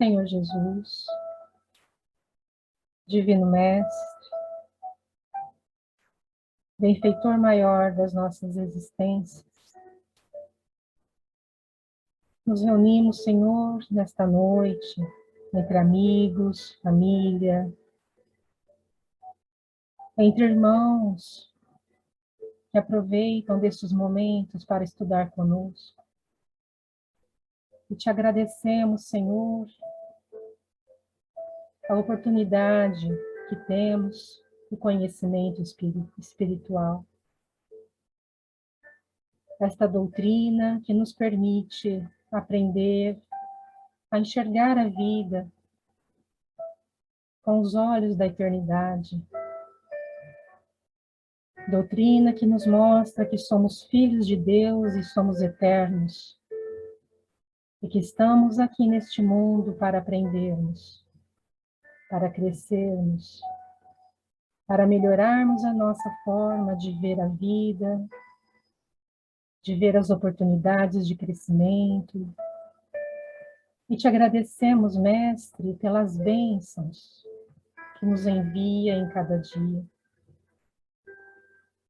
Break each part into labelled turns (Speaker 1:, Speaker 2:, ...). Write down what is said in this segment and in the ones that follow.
Speaker 1: Senhor Jesus, Divino Mestre, benfeitor maior das nossas existências, nos reunimos, Senhor, nesta noite, entre amigos, família, entre irmãos que aproveitam destes momentos para estudar conosco. E te agradecemos, Senhor, a oportunidade que temos do conhecimento espiritual. Esta doutrina que nos permite aprender a enxergar a vida com os olhos da eternidade. Doutrina que nos mostra que somos filhos de Deus e somos eternos. E que estamos aqui neste mundo para aprendermos, para crescermos, para melhorarmos a nossa forma de ver a vida, de ver as oportunidades de crescimento. E te agradecemos, Mestre, pelas bênçãos que nos envia em cada dia.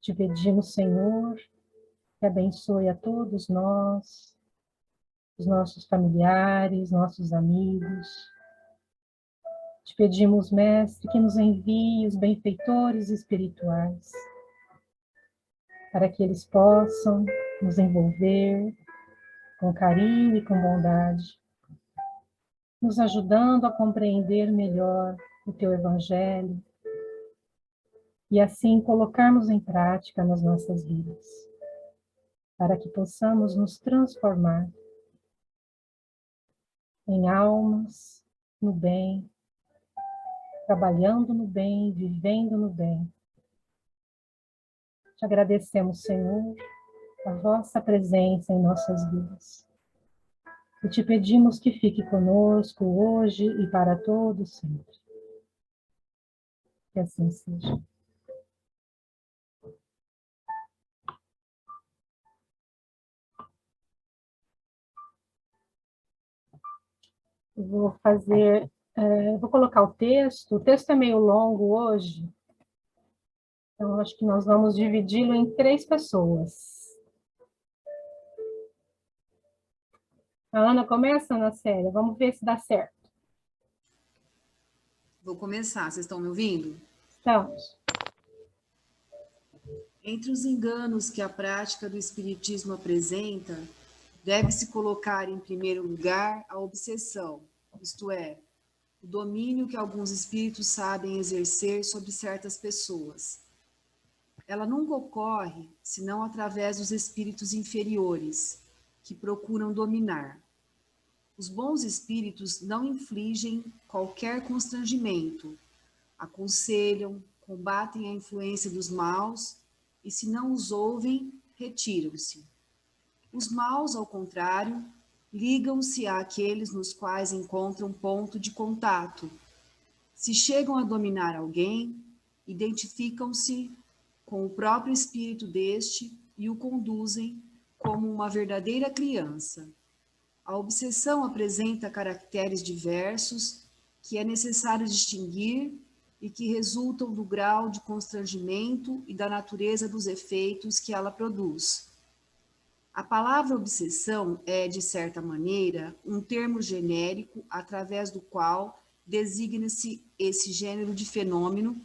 Speaker 1: Te pedimos, Senhor, que abençoe a todos nós, os nossos familiares, nossos amigos. Te pedimos, Mestre, que nos envie os benfeitores espirituais, para que eles possam nos envolver com carinho e com bondade, nos ajudando a compreender melhor o teu Evangelho e assim colocarmos em prática nas nossas vidas, para que possamos nos transformar em almas no bem, trabalhando no bem, vivendo no bem. Te agradecemos, Senhor, a vossa presença em nossas vidas. E te pedimos que fique conosco hoje e para todos sempre. Que assim seja. Eu vou colocar o texto é meio longo hoje, então acho que nós vamos dividi-lo em 3 pessoas. A Ana começa, Ana Célia? Vamos ver se dá certo.
Speaker 2: Vou começar, vocês estão me ouvindo?
Speaker 1: Estamos.
Speaker 2: Entre os enganos que a prática do espiritismo apresenta, deve-se colocar em primeiro lugar a obsessão, isto é, o domínio que alguns espíritos sabem exercer sobre certas pessoas. Ela nunca ocorre senão através dos espíritos inferiores, que procuram dominar. Os bons espíritos não infligem qualquer constrangimento, aconselham, combatem a influência dos maus e, se não os ouvem, retiram-se. Os maus, ao contrário, ligam-se àqueles nos quais encontram ponto de contato. Se chegam a dominar alguém, identificam-se com o próprio espírito deste e o conduzem como uma verdadeira criança. A obsessão apresenta caracteres diversos que é necessário distinguir e que resultam do grau de constrangimento e da natureza dos efeitos que ela produz. A palavra obsessão é, de certa maneira, um termo genérico através do qual designa-se esse gênero de fenômeno,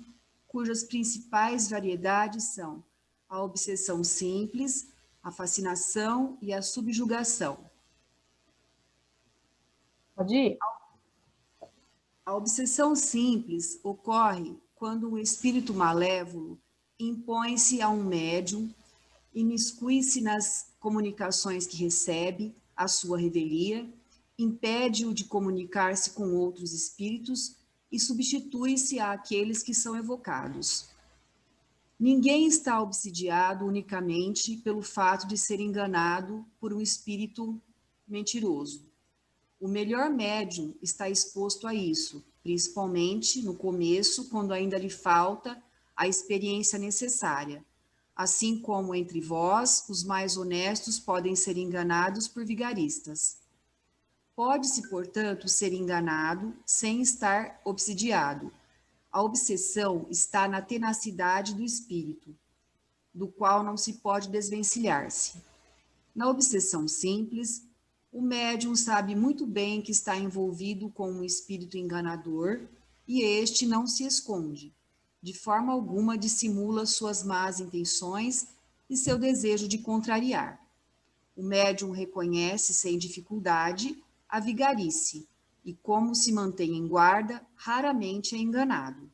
Speaker 2: cujas principais variedades são a obsessão simples, a fascinação e a subjugação.
Speaker 1: Pode ir?
Speaker 2: A obsessão simples ocorre quando um espírito malévolo impõe-se a um médium, imiscui-se nas comunicações que recebe, à sua revelia, impede-o de comunicar-se com outros espíritos e substitui-se àqueles que são evocados. Ninguém está obsidiado unicamente pelo fato de ser enganado por um espírito mentiroso. O melhor médium está exposto a isso, principalmente no começo, quando ainda lhe falta a experiência necessária. Assim como entre vós, os mais honestos podem ser enganados por vigaristas. Pode-se, portanto, ser enganado sem estar obsidiado. A obsessão está na tenacidade do espírito, do qual não se pode desvencilhar-se. Na obsessão simples, o médium sabe muito bem que está envolvido com um espírito enganador e este não se esconde. De forma alguma dissimula suas más intenções e seu desejo de contrariar. O médium reconhece sem dificuldade a vigarice e, como se mantém em guarda, raramente é enganado.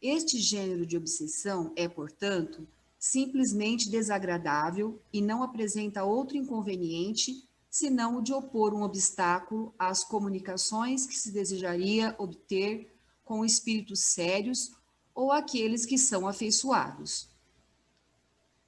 Speaker 2: Este gênero de obsessão é, portanto, simplesmente desagradável e não apresenta outro inconveniente senão o de opor um obstáculo às comunicações que se desejaria obter com espíritos sérios ou aqueles que são afeiçoados.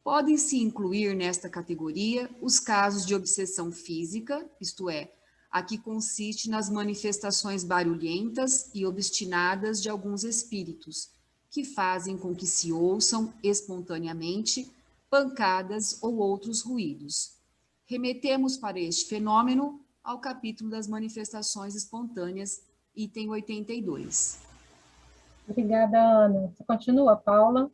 Speaker 2: Podem-se incluir nesta categoria os casos de obsessão física, isto é, a que consiste nas manifestações barulhentas e obstinadas de alguns espíritos, que fazem com que se ouçam espontaneamente pancadas ou outros ruídos. Remetemos para este fenômeno ao capítulo das manifestações espontâneas, item 82.
Speaker 1: Obrigada, Ana. Você continua, Paula?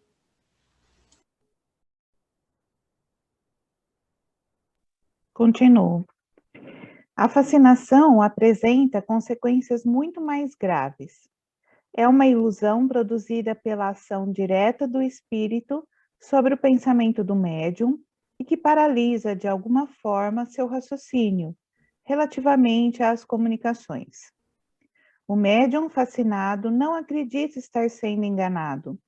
Speaker 3: Continuo. A fascinação apresenta consequências muito mais graves. É uma ilusão produzida pela ação direta do espírito sobre o pensamento do médium e que paralisa de alguma forma seu raciocínio relativamente às comunicações. O médium fascinado não acredita estar sendo enganado.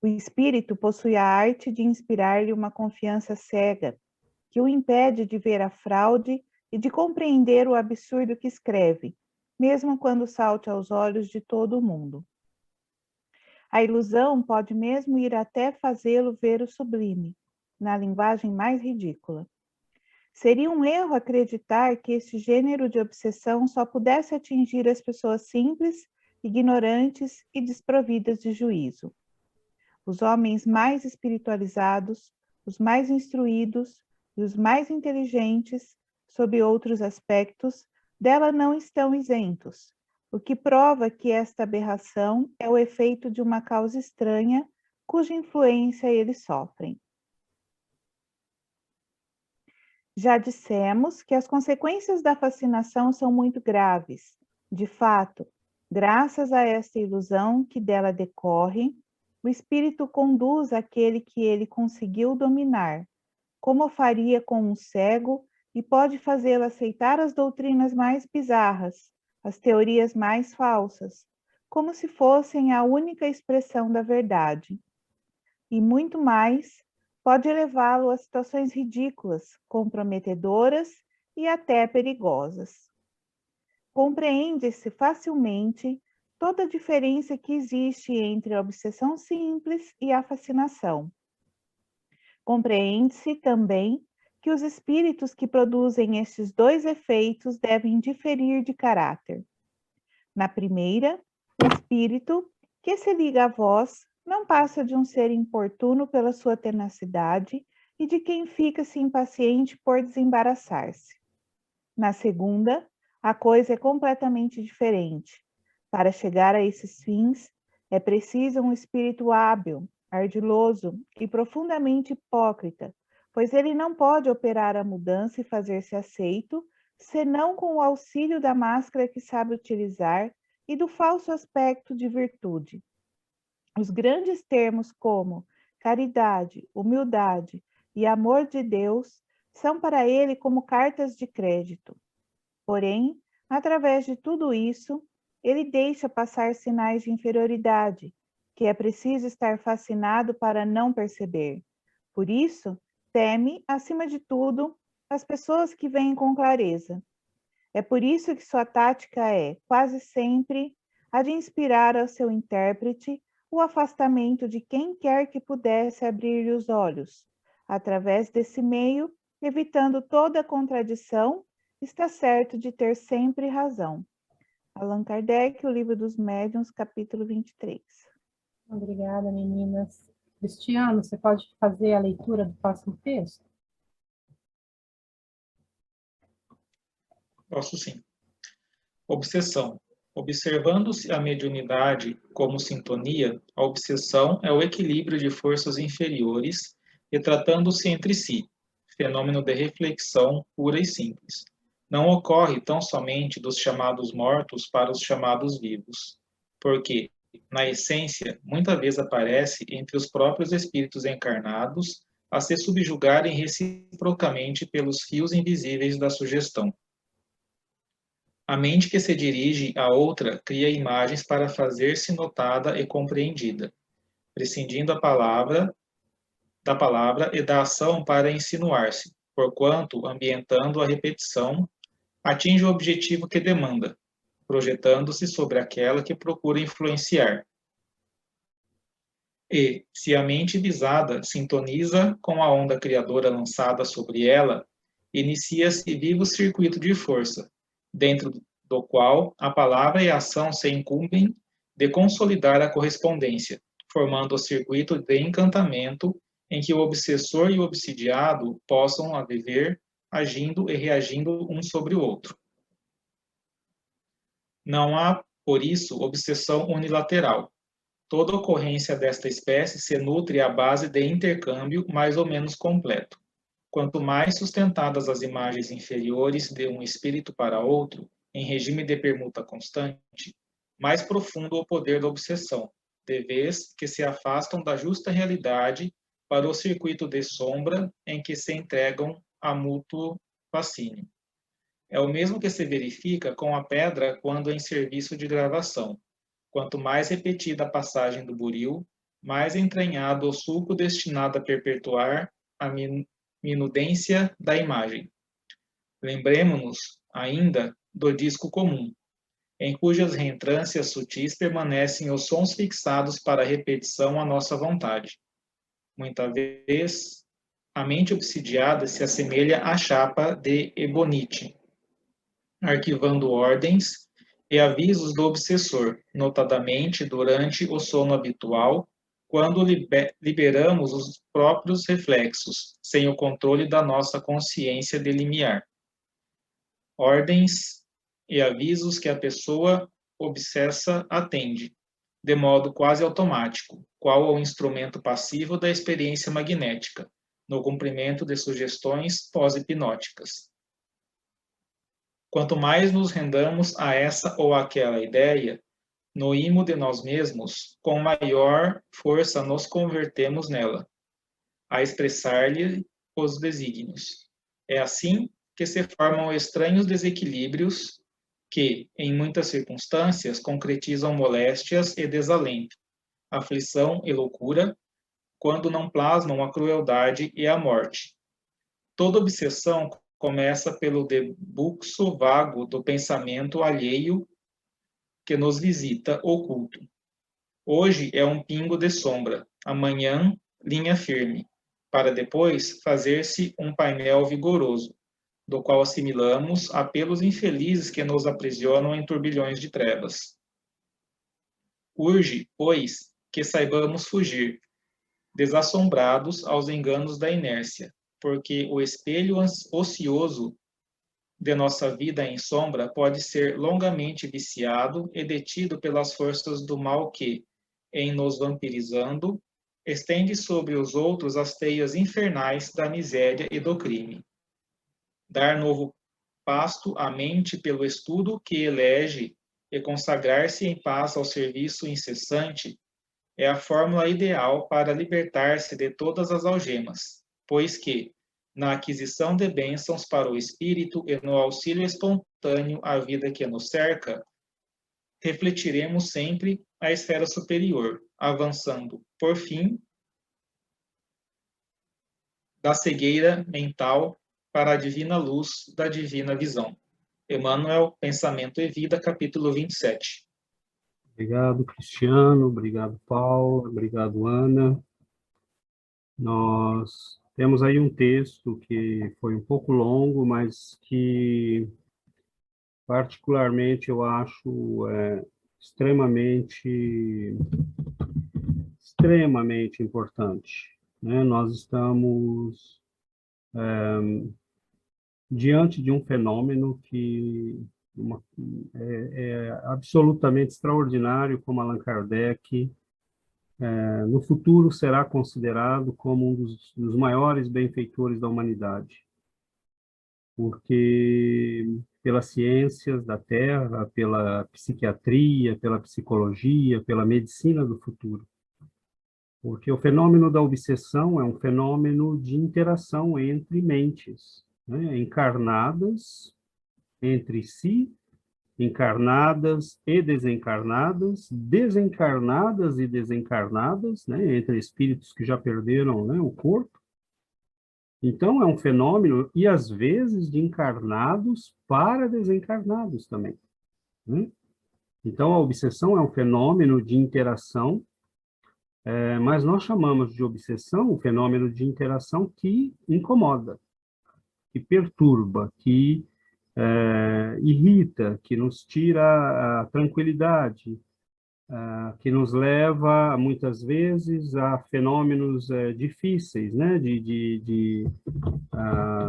Speaker 3: O espírito possui a arte de inspirar-lhe uma confiança cega, que o impede de ver a fraude e de compreender o absurdo que escreve, mesmo quando salte aos olhos de todo o mundo. A ilusão pode mesmo ir até fazê-lo ver o sublime, na linguagem mais ridícula. Seria um erro acreditar que esse gênero de obsessão só pudesse atingir as pessoas simples, ignorantes e desprovidas de juízo. Os homens mais espiritualizados, os mais instruídos e os mais inteligentes, sob outros aspectos, dela não estão isentos, o que prova que esta aberração é o efeito de uma causa estranha, cuja influência eles sofrem. Já dissemos que as consequências da fascinação são muito graves. De fato, graças a esta ilusão que dela decorre, o espírito conduz aquele que ele conseguiu dominar, como faria com um cego, e pode fazê-lo aceitar as doutrinas mais bizarras, as teorias mais falsas, como se fossem a única expressão da verdade. E muito mais, pode levá-lo a situações ridículas, comprometedoras e até perigosas. Compreende-se facilmente toda a diferença que existe entre a obsessão simples e a fascinação. Compreende-se também que os espíritos que produzem estes dois efeitos devem diferir de caráter. Na primeira, o espírito que se liga a vós não passa de um ser importuno pela sua tenacidade e de quem fica-se impaciente por desembaraçar-se. Na segunda, a coisa é completamente diferente. Para chegar a esses fins, é preciso um espírito hábil, ardiloso e profundamente hipócrita, pois ele não pode operar a mudança e fazer-se aceito, senão com o auxílio da máscara que sabe utilizar e do falso aspecto de virtude. Os grandes termos como caridade, humildade e amor de Deus são para ele como cartas de crédito. Porém, através de tudo isso, ele deixa passar sinais de inferioridade, que é preciso estar fascinado para não perceber. Por isso, teme, acima de tudo, as pessoas que veem com clareza. É por isso que sua tática é, quase sempre, a de inspirar ao seu intérprete o afastamento de quem quer que pudesse abrir-lhe os olhos. Através desse meio, evitando toda contradição, está certo de ter sempre razão. Allan Kardec, O Livro dos Médiuns, capítulo 23.
Speaker 1: Obrigada, meninas. Cristiano, você pode fazer a leitura do próximo texto?
Speaker 4: Posso sim. Obsessão. Observando-se a mediunidade como sintonia, a obsessão é o equilíbrio de forças inferiores retratando-se entre si, fenômeno de reflexão pura e simples. Não ocorre tão somente dos chamados mortos para os chamados vivos, porque, na essência, muita vez aparece entre os próprios espíritos encarnados a se subjugarem reciprocamente pelos fios invisíveis da sugestão. A mente que se dirige a outra cria imagens para fazer-se notada e compreendida, prescindindo da palavra e da ação para insinuar-se, porquanto, ambientando a repetição, atinge o objetivo que demanda, projetando-se sobre aquela que procura influenciar. E, se a mente visada sintoniza com a onda criadora lançada sobre ela, inicia-se vivo circuito de força, dentro do qual a palavra e a ação se incumbem de consolidar a correspondência, formando o circuito de encantamento em que o obsessor e o obsidiado possam viver, agindo e reagindo um sobre o outro. Não há, por isso, obsessão unilateral. Toda ocorrência desta espécie se nutre à base de intercâmbio mais ou menos completo. Quanto mais sustentadas as imagens inferiores de um espírito para outro, em regime de permuta constante, mais profundo o poder da obsessão, de vez que se afastam da justa realidade para o circuito de sombra em que se entregam a mútuo fascínio. É o mesmo que se verifica com a pedra quando em serviço de gravação. Quanto mais repetida a passagem do buril, mais entranhado o sulco destinado a perpetuar a minudência da imagem. Lembremo-nos, ainda, do disco comum, em cujas reentrâncias sutis permanecem os sons fixados para a repetição à nossa vontade. Muitas vezes, a mente obsidiada se assemelha à chapa de ebonite, arquivando ordens e avisos do obsessor, notadamente durante o sono habitual, quando liberamos os próprios reflexos, sem o controle da nossa consciência de limiar. Ordens e avisos que a pessoa obsessa atende, de modo quase automático, qual o instrumento passivo da experiência magnética, no cumprimento de sugestões pós-hipnóticas. Quanto mais nos rendamos a essa ou aquela ideia, no imo de nós mesmos, com maior força nos convertemos nela, a expressar-lhe os desígnios. É assim que se formam estranhos desequilíbrios que, em muitas circunstâncias, concretizam moléstias e desalento, aflição e loucura, quando não plasmam a crueldade e a morte. Toda obsessão começa pelo debuxo vago do pensamento alheio que nos visita oculto. Hoje é um pingo de sombra, amanhã linha firme, para depois fazer-se um painel vigoroso, do qual assimilamos apelos infelizes que nos aprisionam em turbilhões de trevas. Urge, pois, que saibamos fugir, desassombrados aos enganos da inércia, porque o espelho ocioso de nossa vida em sombra pode ser longamente viciado e detido pelas forças do mal que, em nos vampirizando, estende sobre os outros as teias infernais da miséria e do crime. Dar novo pasto à mente pelo estudo que elege e consagrar-se em paz ao serviço incessante é a fórmula ideal para libertar-se de todas as algemas, pois que, na aquisição de bênçãos para o espírito e no auxílio espontâneo à vida que nos cerca, refletiremos sempre a esfera superior, avançando, por fim, da cegueira mental para a divina luz da divina visão. Emmanuel, Pensamento e Vida, capítulo 27.
Speaker 5: Obrigado, Cristiano. Obrigado, Paulo. Obrigado, Ana. Nós temos aí um texto que foi um pouco longo, mas que, particularmente, eu acho extremamente importante, né? Nós estamos diante de um fenômeno que é absolutamente extraordinário, como Allan Kardec, no futuro será considerado como um dos maiores benfeitores da humanidade, porque pelas ciências da Terra, pela psiquiatria, pela psicologia, pela medicina do futuro. Porque o fenômeno da obsessão é um fenômeno de interação entre mentes, né, encarnadas entre si, encarnadas e desencarnadas, desencarnadas e desencarnadas, né, entre espíritos que já perderam, né, o corpo. Então, é um fenômeno, e às vezes de encarnados para desencarnados também, né? Então, a obsessão é um fenômeno de interação, mas nós chamamos de obsessão o fenômeno de interação que incomoda, que perturba, que irrita, que nos tira a tranquilidade, que nos leva, muitas vezes, a fenômenos difíceis, né?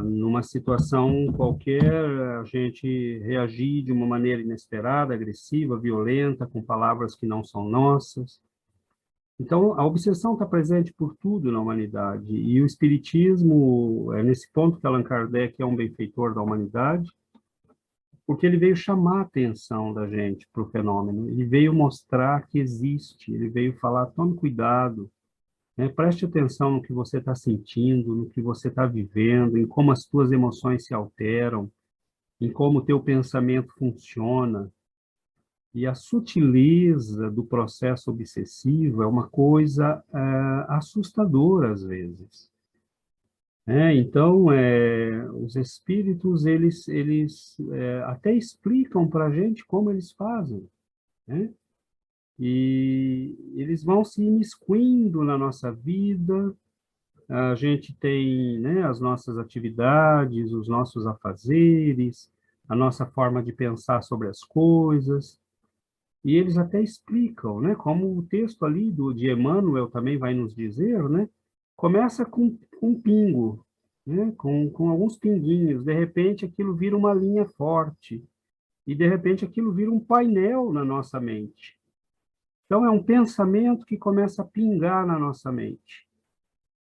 Speaker 5: Numa situação qualquer, a gente reagir de uma maneira inesperada, agressiva, violenta, com palavras que não são nossas. Então, a obsessão está presente por tudo na humanidade, e o Espiritismo, é nesse ponto que Allan Kardec é um benfeitor da humanidade, porque ele veio chamar a atenção da gente para o fenômeno, ele veio mostrar que existe, ele veio falar, tome cuidado, né? Preste atenção no que você está sentindo, no que você está vivendo, em como as suas emoções se alteram, em como o teu pensamento funciona. E a sutileza do processo obsessivo é uma coisa assustadora às vezes. Então, os espíritos, eles até explicam para a gente como eles fazem, né? E eles vão se imiscuindo na nossa vida, a gente tem, né, as nossas atividades, os nossos afazeres, a nossa forma de pensar sobre as coisas, e eles até explicam, né, como o texto ali de Emmanuel também vai nos dizer, né, começa com um pingo, né, com alguns pinguinhos, de repente aquilo vira uma linha forte, e de repente aquilo vira um painel na nossa mente. Então é um pensamento que começa a pingar na nossa mente,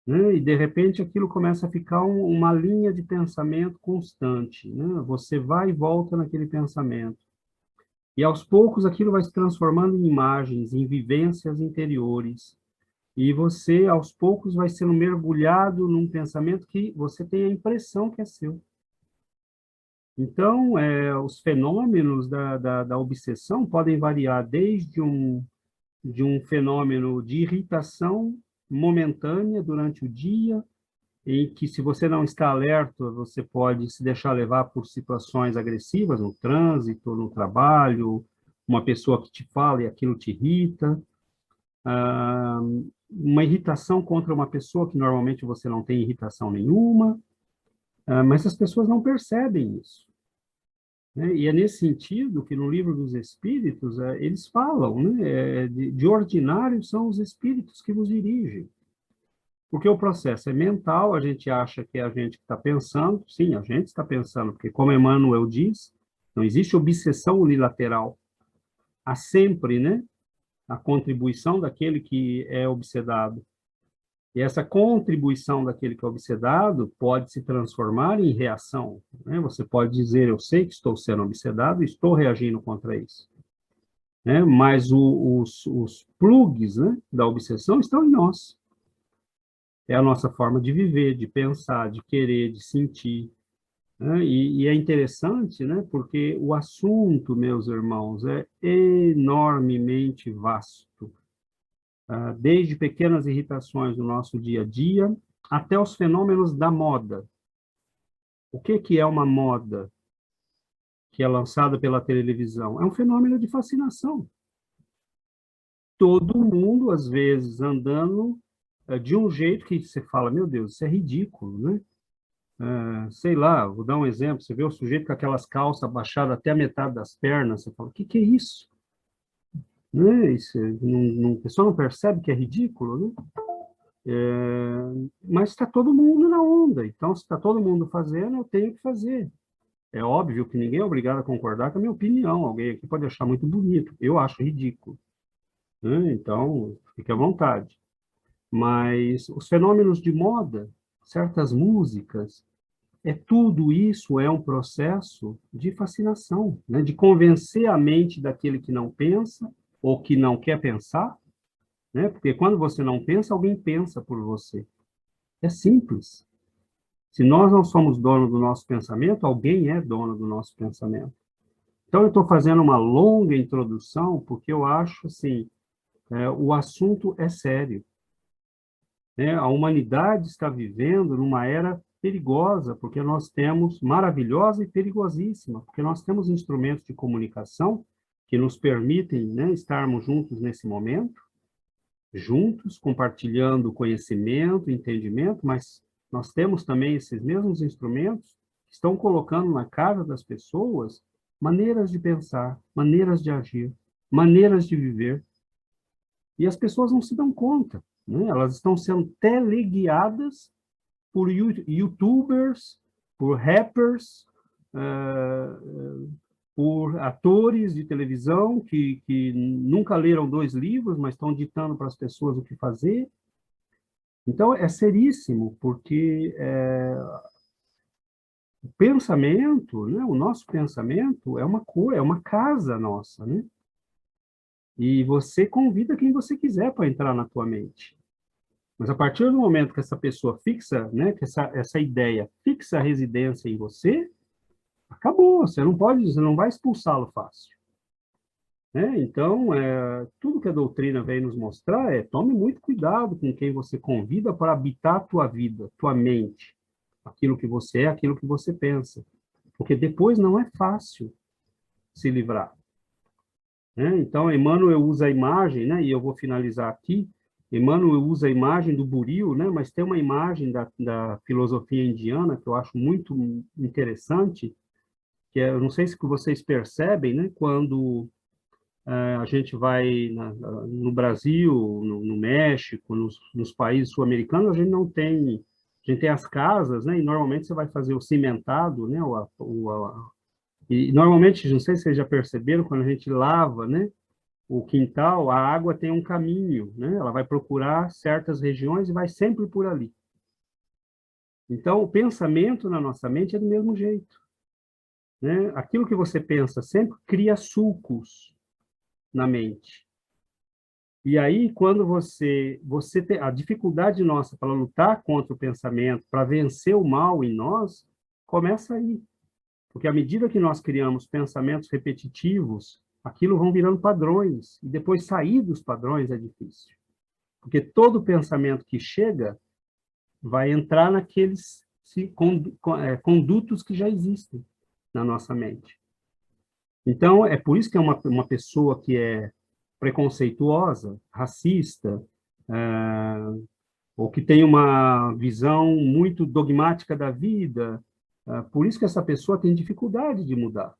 Speaker 5: né, e de repente aquilo começa a ficar uma linha de pensamento constante, né, você vai e volta naquele pensamento. E aos poucos aquilo vai se transformando em imagens, em vivências interiores. E você, aos poucos, vai sendo mergulhado num pensamento que você tem a impressão que é seu. Então, os fenômenos da obsessão podem variar desde de um fenômeno de irritação momentânea durante o dia, em que, se você não está alerta, você pode se deixar levar por situações agressivas no trânsito, no trabalho, uma pessoa que te fala e aquilo te irrita, uma irritação contra uma pessoa que normalmente você não tem irritação nenhuma, mas as pessoas não percebem isso, né? E é nesse sentido que no Livro dos Espíritos eles falam, né, de ordinário são os espíritos que vos dirigem. Porque o processo é mental, a gente acha que é a gente que está pensando, sim, a gente está pensando, porque como Emmanuel diz, não existe obsessão unilateral. Há sempre, né, a contribuição daquele que é obsedado. E essa contribuição daquele que é obsedado pode se transformar em reação, né? Você pode dizer, eu sei que estou sendo obsedado e estou reagindo contra isso, né? Mas os plugs, né, da obsessão estão em nós. É a nossa forma de viver, de pensar, de querer, de sentir, né? E é interessante, né? Porque o assunto, meus irmãos, é enormemente vasto. Desde pequenas irritações do nosso dia a dia, até os fenômenos da moda. O que é uma moda que é lançada pela televisão? É um fenômeno de fascinação. Todo mundo, às vezes, andando de um jeito que você fala, meu Deus, isso é ridículo, né? Sei lá, vou dar um exemplo, você vê o sujeito com aquelas calças baixadas até a metade das pernas, você fala, o que é isso? Né? Isso a pessoa não percebe que é ridículo, né? Mas está todo mundo na onda, então se está todo mundo fazendo, eu tenho que fazer. É óbvio que ninguém é obrigado a concordar com a minha opinião, alguém aqui pode achar muito bonito, eu acho ridículo, né? Então, fique à vontade. Mas os fenômenos de moda, certas músicas, tudo isso é um processo de fascinação, né? De convencer a mente daquele que não pensa ou que não quer pensar, né? Porque quando você não pensa, alguém pensa por você. É simples. Se nós não somos dono do nosso pensamento, alguém é dono do nosso pensamento. Então, eu estou fazendo uma longa introdução, porque eu acho, assim, o assunto é sério, né? A humanidade está vivendo numa era perigosa, porque nós temos, maravilhosa e perigosíssima, porque nós temos instrumentos de comunicação que nos permitem, né, estarmos juntos nesse momento, juntos, compartilhando conhecimento, entendimento, mas nós temos também esses mesmos instrumentos que estão colocando na casa das pessoas maneiras de pensar, maneiras de agir, maneiras de viver. E as pessoas não se dão conta, né? Elas estão sendo teleguiadas por youtubers, por rappers, por atores de televisão que nunca leram 2 livros, mas estão ditando para as pessoas o que fazer. Então, é seríssimo, porque o pensamento, né, o nosso pensamento é uma cor, é uma casa nossa, né? E você convida quem você quiser para entrar na tua mente. Mas a partir do momento que essa pessoa fixa, né, que essa ideia fixa a residência em você, acabou, você não vai expulsá-lo fácil. Né? Então, tudo que a doutrina vem nos mostrar tome muito cuidado com quem você convida para habitar a tua vida, tua mente, aquilo que você é, aquilo que você pensa. Porque depois não é fácil se livrar. Né? Então, Emmanuel usa a imagem, né, e eu vou finalizar aqui, Emmanuel usa a imagem do buril, né, mas tem uma imagem da filosofia indiana que eu acho muito interessante, que eu não sei se vocês percebem, né, quando a gente vai no Brasil, no México, nos países sul-americanos, a gente tem as casas, né, e normalmente você vai fazer o cimentado, né, e normalmente, não sei se vocês já perceberam, quando a gente lava, né, o quintal, a água tem um caminho, né? Ela vai procurar certas regiões e vai sempre por ali. Então, o pensamento na nossa mente é do mesmo jeito, né? Aquilo que você pensa sempre cria sulcos na mente. E aí, quando você tem a dificuldade nossa para lutar contra o pensamento, para vencer o mal em nós, começa aí. Porque à medida que nós criamos pensamentos repetitivos, aquilo vão virando padrões, e depois sair dos padrões é difícil. Porque todo pensamento que chega vai entrar naqueles condutos que já existem na nossa mente. Então, é por isso que uma pessoa que é preconceituosa, racista, ou que tem uma visão muito dogmática da vida, por isso que essa pessoa tem dificuldade de mudar,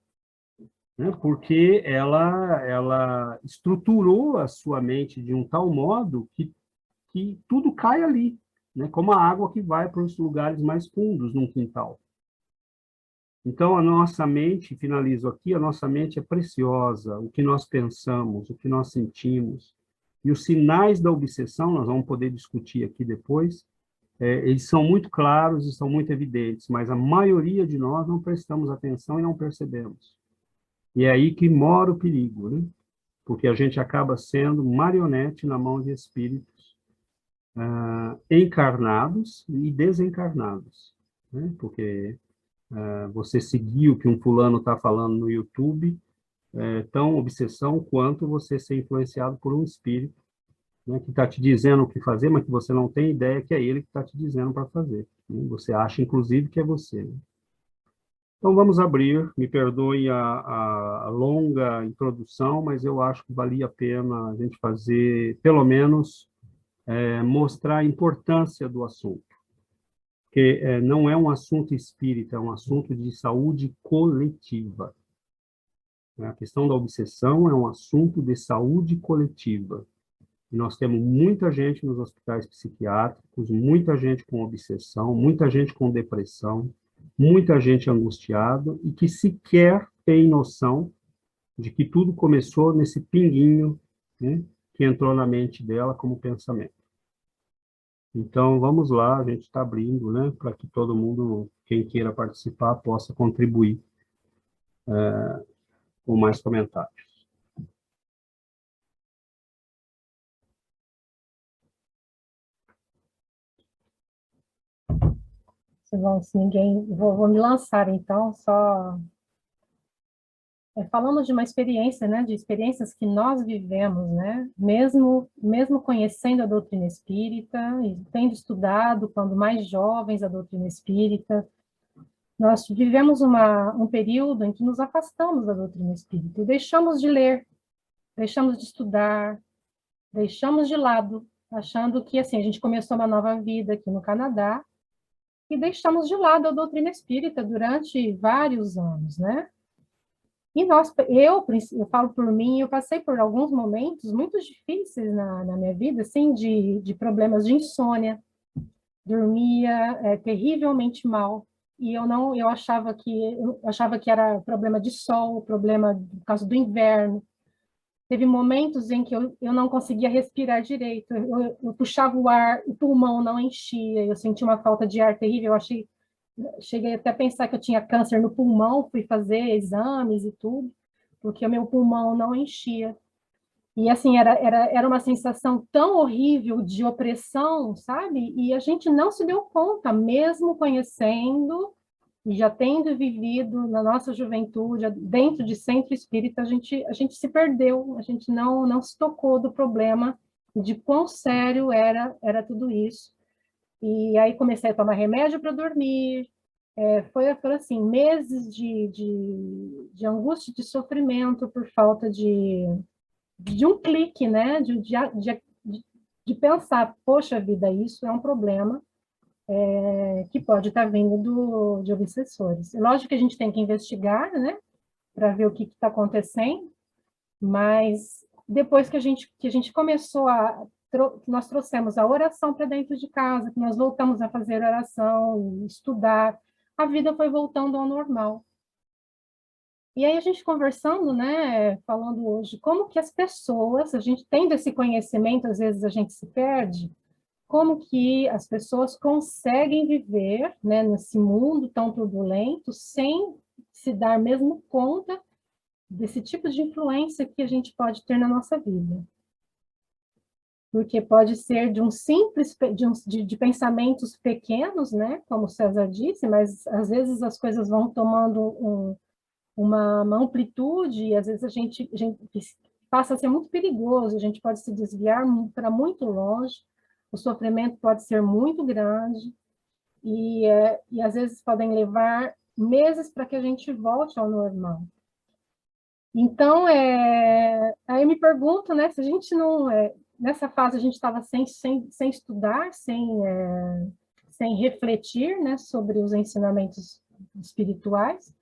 Speaker 5: né? Porque ela estruturou a sua mente de um tal modo que tudo cai ali, né? Como a água que vai para os lugares mais fundos num quintal. Então, a nossa mente, finalizo aqui, a nossa mente é preciosa, o que nós pensamos, o que nós sentimos. E os sinais da obsessão, nós vamos poder discutir aqui depois, eles são muito claros e são muito evidentes, mas a maioria de nós não prestamos atenção e não percebemos. E é aí que mora o perigo, né? Porque a gente acaba sendo marionete na mão de espíritos encarnados e desencarnados, né? Porque você seguir o que um fulano está falando no YouTube é tão obsessão quanto você ser influenciado por um espírito, né, que está te dizendo o que fazer, mas que você não tem ideia que é ele que está te dizendo para fazer. Né? Você acha, inclusive, que é você. Né? Então, vamos abrir. Me perdoe a longa introdução, mas eu acho que valia a pena a gente fazer, pelo menos, mostrar a importância do assunto. Porque não é um assunto espírita, é um assunto de saúde coletiva. A questão da obsessão é um assunto de saúde coletiva. E nós temos muita gente nos hospitais psiquiátricos, muita gente com obsessão, muita gente com depressão, muita gente angustiada e que sequer tem noção de que tudo começou nesse pinguinho, né, que entrou na mente dela como pensamento. Então, vamos lá, a gente está abrindo, né, para que todo mundo, quem queira participar, possa contribuir com mais comentários.
Speaker 1: Bom, se ninguém... Vou me lançar, então, só... falando de uma experiência, né, de experiências que nós vivemos, né, mesmo conhecendo a doutrina espírita e tendo estudado, quando mais jovens, a doutrina espírita, nós vivemos um período em que nos afastamos da doutrina espírita e deixamos de ler, deixamos de estudar, deixamos de lado, achando que, assim, a gente começou uma nova vida aqui no Canadá e deixamos de lado a doutrina espírita durante vários anos, né? E eu falo por mim, eu passei por alguns momentos muito difíceis na minha vida, assim, de problemas de insônia, dormia terrivelmente mal, e eu achava que era problema de sol, problema por causa do inverno. Teve momentos em que eu não conseguia respirar direito, eu puxava o ar, o pulmão não enchia, eu sentia uma falta de ar terrível, cheguei até a pensar que eu tinha câncer no pulmão, fui fazer exames e tudo, porque o meu pulmão não enchia. E, assim, era uma sensação tão horrível de opressão, sabe? E a gente não se deu conta, mesmo conhecendo e já tendo vivido na nossa juventude, dentro de centro espírita, a gente se perdeu, a gente não se tocou do problema, de quão sério era tudo isso. E aí comecei a tomar remédio para dormir, foram assim, meses de angústia, de sofrimento por falta de um clique, né? De pensar, poxa vida, isso é um problema que pode estar vindo de obsessores. Lógico que a gente tem que investigar, né? Para ver o que está acontecendo, mas depois que a gente começou nós trouxemos a oração para dentro de casa, que nós voltamos a fazer oração, estudar, a vida foi voltando ao normal. E aí a gente conversando, né, falando hoje, como que as pessoas, a gente tendo esse conhecimento, às vezes a gente se perde, como que as pessoas conseguem viver, né, nesse mundo tão turbulento, sem se dar mesmo conta desse tipo de influência que a gente pode ter na nossa vida. Porque pode ser de um simples, de pensamentos pequenos, né, como o César disse, mas às vezes as coisas vão tomando uma amplitude, e às vezes a gente passa a ser muito perigoso, a gente pode se desviar para muito longe, o sofrimento pode ser muito grande, e às vezes podem levar meses para que a gente volte ao normal. Então, aí eu me pergunto, né, se a gente não... nessa fase a gente estava sem estudar, sem refletir, né, sobre os ensinamentos espirituais.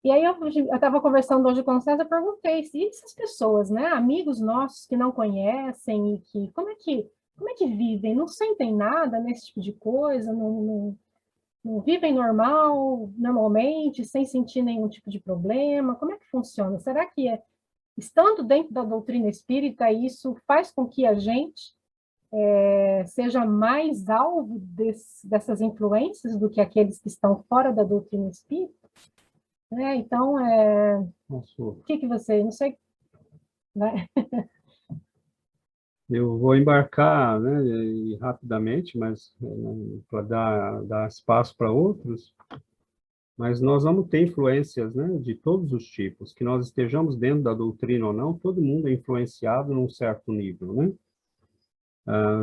Speaker 1: E aí eu estava conversando hoje com o César, perguntei se essas pessoas, né, amigos nossos que não conhecem e que como é que vivem, não sentem nada nesse tipo de coisa, não vivem normalmente, sem sentir nenhum tipo de problema, como é que funciona? Será que estando dentro da doutrina espírita, isso faz com que a gente seja mais alvo dessas influências do que aqueles que estão fora da doutrina espírita? Então, o que você... Não sei... Né?
Speaker 5: Eu vou embarcar, né, rapidamente, mas para dar espaço para outros, mas nós vamos ter influências, né, de todos os tipos, que nós estejamos dentro da doutrina ou não, todo mundo é influenciado num certo nível, né?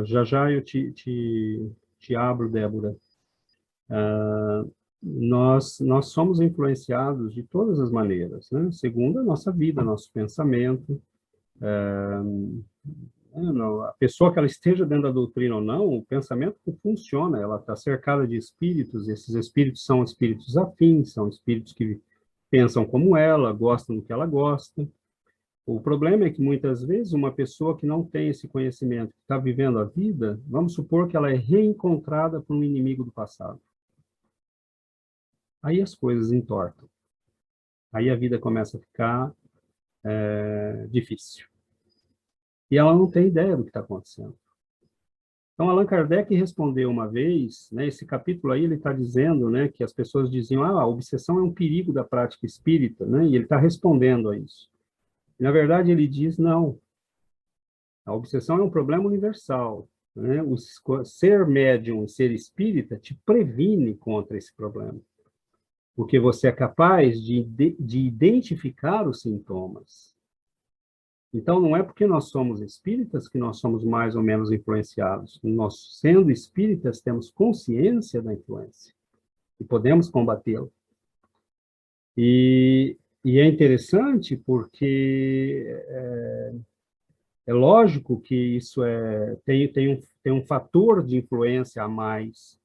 Speaker 5: Já eu te abro, Débora. Nós somos influenciados de todas as maneiras, né? Segundo a nossa vida, nosso pensamento. A pessoa que ela esteja dentro da doutrina ou não, o pensamento funciona, ela está cercada de espíritos, esses espíritos são espíritos afins, são espíritos que pensam como ela, gostam do que ela gosta. O problema é que, muitas vezes, uma pessoa que não tem esse conhecimento, que está vivendo a vida, vamos supor que ela é reencontrada por um inimigo do passado. Aí as coisas entortam. Aí a vida começa a ficar difícil. E ela não tem ideia do que está acontecendo. Então, Allan Kardec respondeu uma vez, né, esse capítulo aí ele está dizendo, né, que as pessoas diziam, a obsessão é um perigo da prática espírita, né, e ele está respondendo a isso. E, na verdade, ele diz, não, a obsessão é um problema universal. Né? Ser médium, ser espírita, te previne contra esse problema. Porque você é capaz de identificar os sintomas. Então, não é porque nós somos espíritas que nós somos mais ou menos influenciados. Nós, sendo espíritas, temos consciência da influência e podemos combatê-la. E é interessante porque é lógico que isso tem um fator de influência a mais,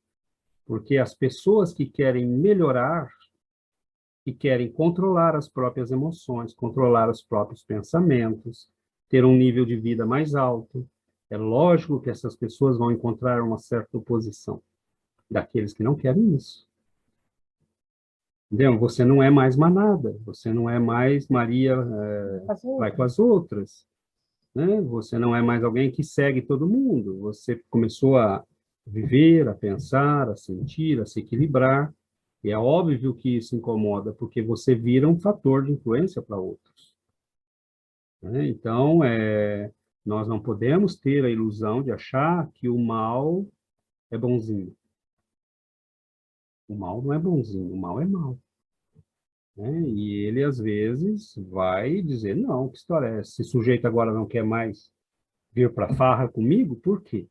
Speaker 5: porque as pessoas que querem melhorar, que querem controlar as próprias emoções, controlar os próprios pensamentos, ter um nível de vida mais alto, é lógico que essas pessoas vão encontrar uma certa oposição daqueles que não querem isso. Entendeu? Você não é mais manada, você não é mais Maria vai com as outras, né? Você não é mais alguém que segue todo mundo, você começou a viver, a pensar, a sentir, a se equilibrar, e é óbvio que isso incomoda, porque você vira um fator de influência para outros. Né? Então, nós não podemos ter a ilusão de achar que o mal é bonzinho. O mal não é bonzinho, o mal é mal. Né? E ele, às vezes, vai dizer, não, que história é essa? Esse sujeito agora não quer mais vir para farra comigo? Por quê?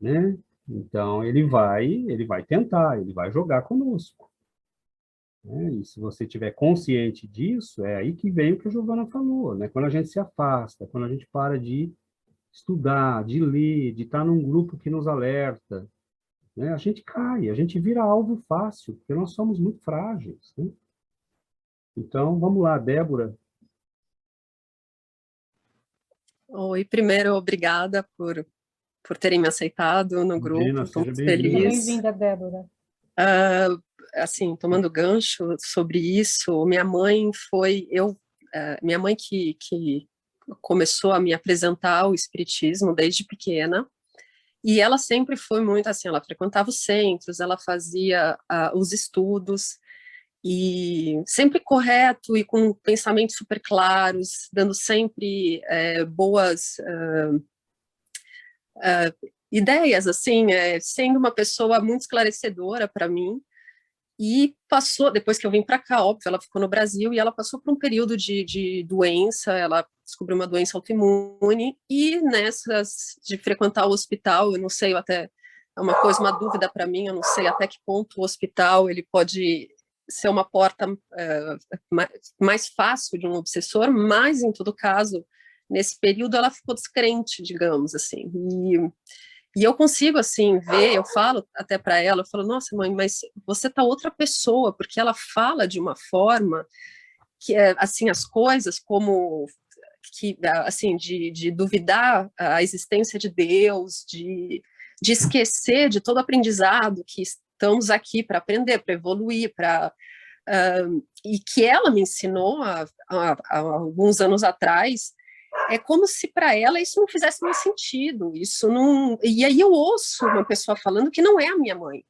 Speaker 5: Né? Então, ele vai tentar, ele vai jogar conosco. Né? E se você estiver consciente disso, é aí que vem o que a Giovana falou, né? Quando a gente se afasta, quando a gente para de estudar, de ler, de estar num grupo que nos alerta, né? A gente cai, a gente vira alvo fácil, porque nós somos muito frágeis. Né? Então, vamos lá, Débora.
Speaker 6: Oi, primeiro, obrigada por terem me aceitado no grupo, estou muito feliz.
Speaker 1: Bem-vinda, Débora.
Speaker 6: Assim, tomando gancho sobre isso, minha mãe que começou a me apresentar o espiritismo desde pequena, e ela sempre foi muito assim, ela frequentava os centros, ela fazia os estudos, e sempre correto e com pensamentos super claros, dando sempre boas ideias, assim, sendo uma pessoa muito esclarecedora para mim. E passou, depois que eu vim para cá, óbvio, ela ficou no Brasil e ela passou por um período de doença, ela descobriu uma doença autoimune, e nessas de frequentar o hospital, eu não sei, até é uma coisa, uma dúvida para mim, eu não sei até que ponto o hospital ele pode ser uma porta mais fácil de um obsessor, mas em todo caso, nesse período ela ficou descrente, digamos assim, e eu consigo, assim, ver, eu falo até para ela, eu falo, nossa, mãe, mas você tá outra pessoa, porque ela fala de uma forma que, assim, as coisas como, que, assim, de duvidar a existência de Deus, de esquecer de todo aprendizado que estamos aqui para aprender, para evoluir, e que ela me ensinou há alguns anos atrás. É como se para ela isso não fizesse mais sentido, isso não. E aí eu ouço uma pessoa falando que não é a minha mãe.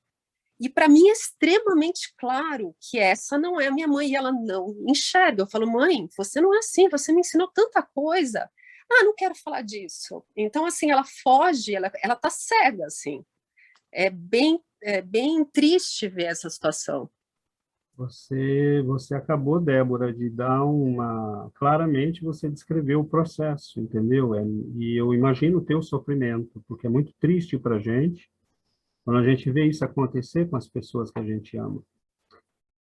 Speaker 6: E para mim é extremamente claro que essa não é a minha mãe, e ela não enxerga. Eu falo, mãe, você não é assim, você me ensinou tanta coisa. Ah, não quero falar disso. Então, assim, ela foge, ela tá cega, assim. É bem triste ver essa situação.
Speaker 5: Você acabou, Débora, de dar uma... Claramente você descreveu o processo, entendeu? E eu imagino o teu sofrimento, porque é muito triste para a gente quando a gente vê isso acontecer com as pessoas que a gente ama.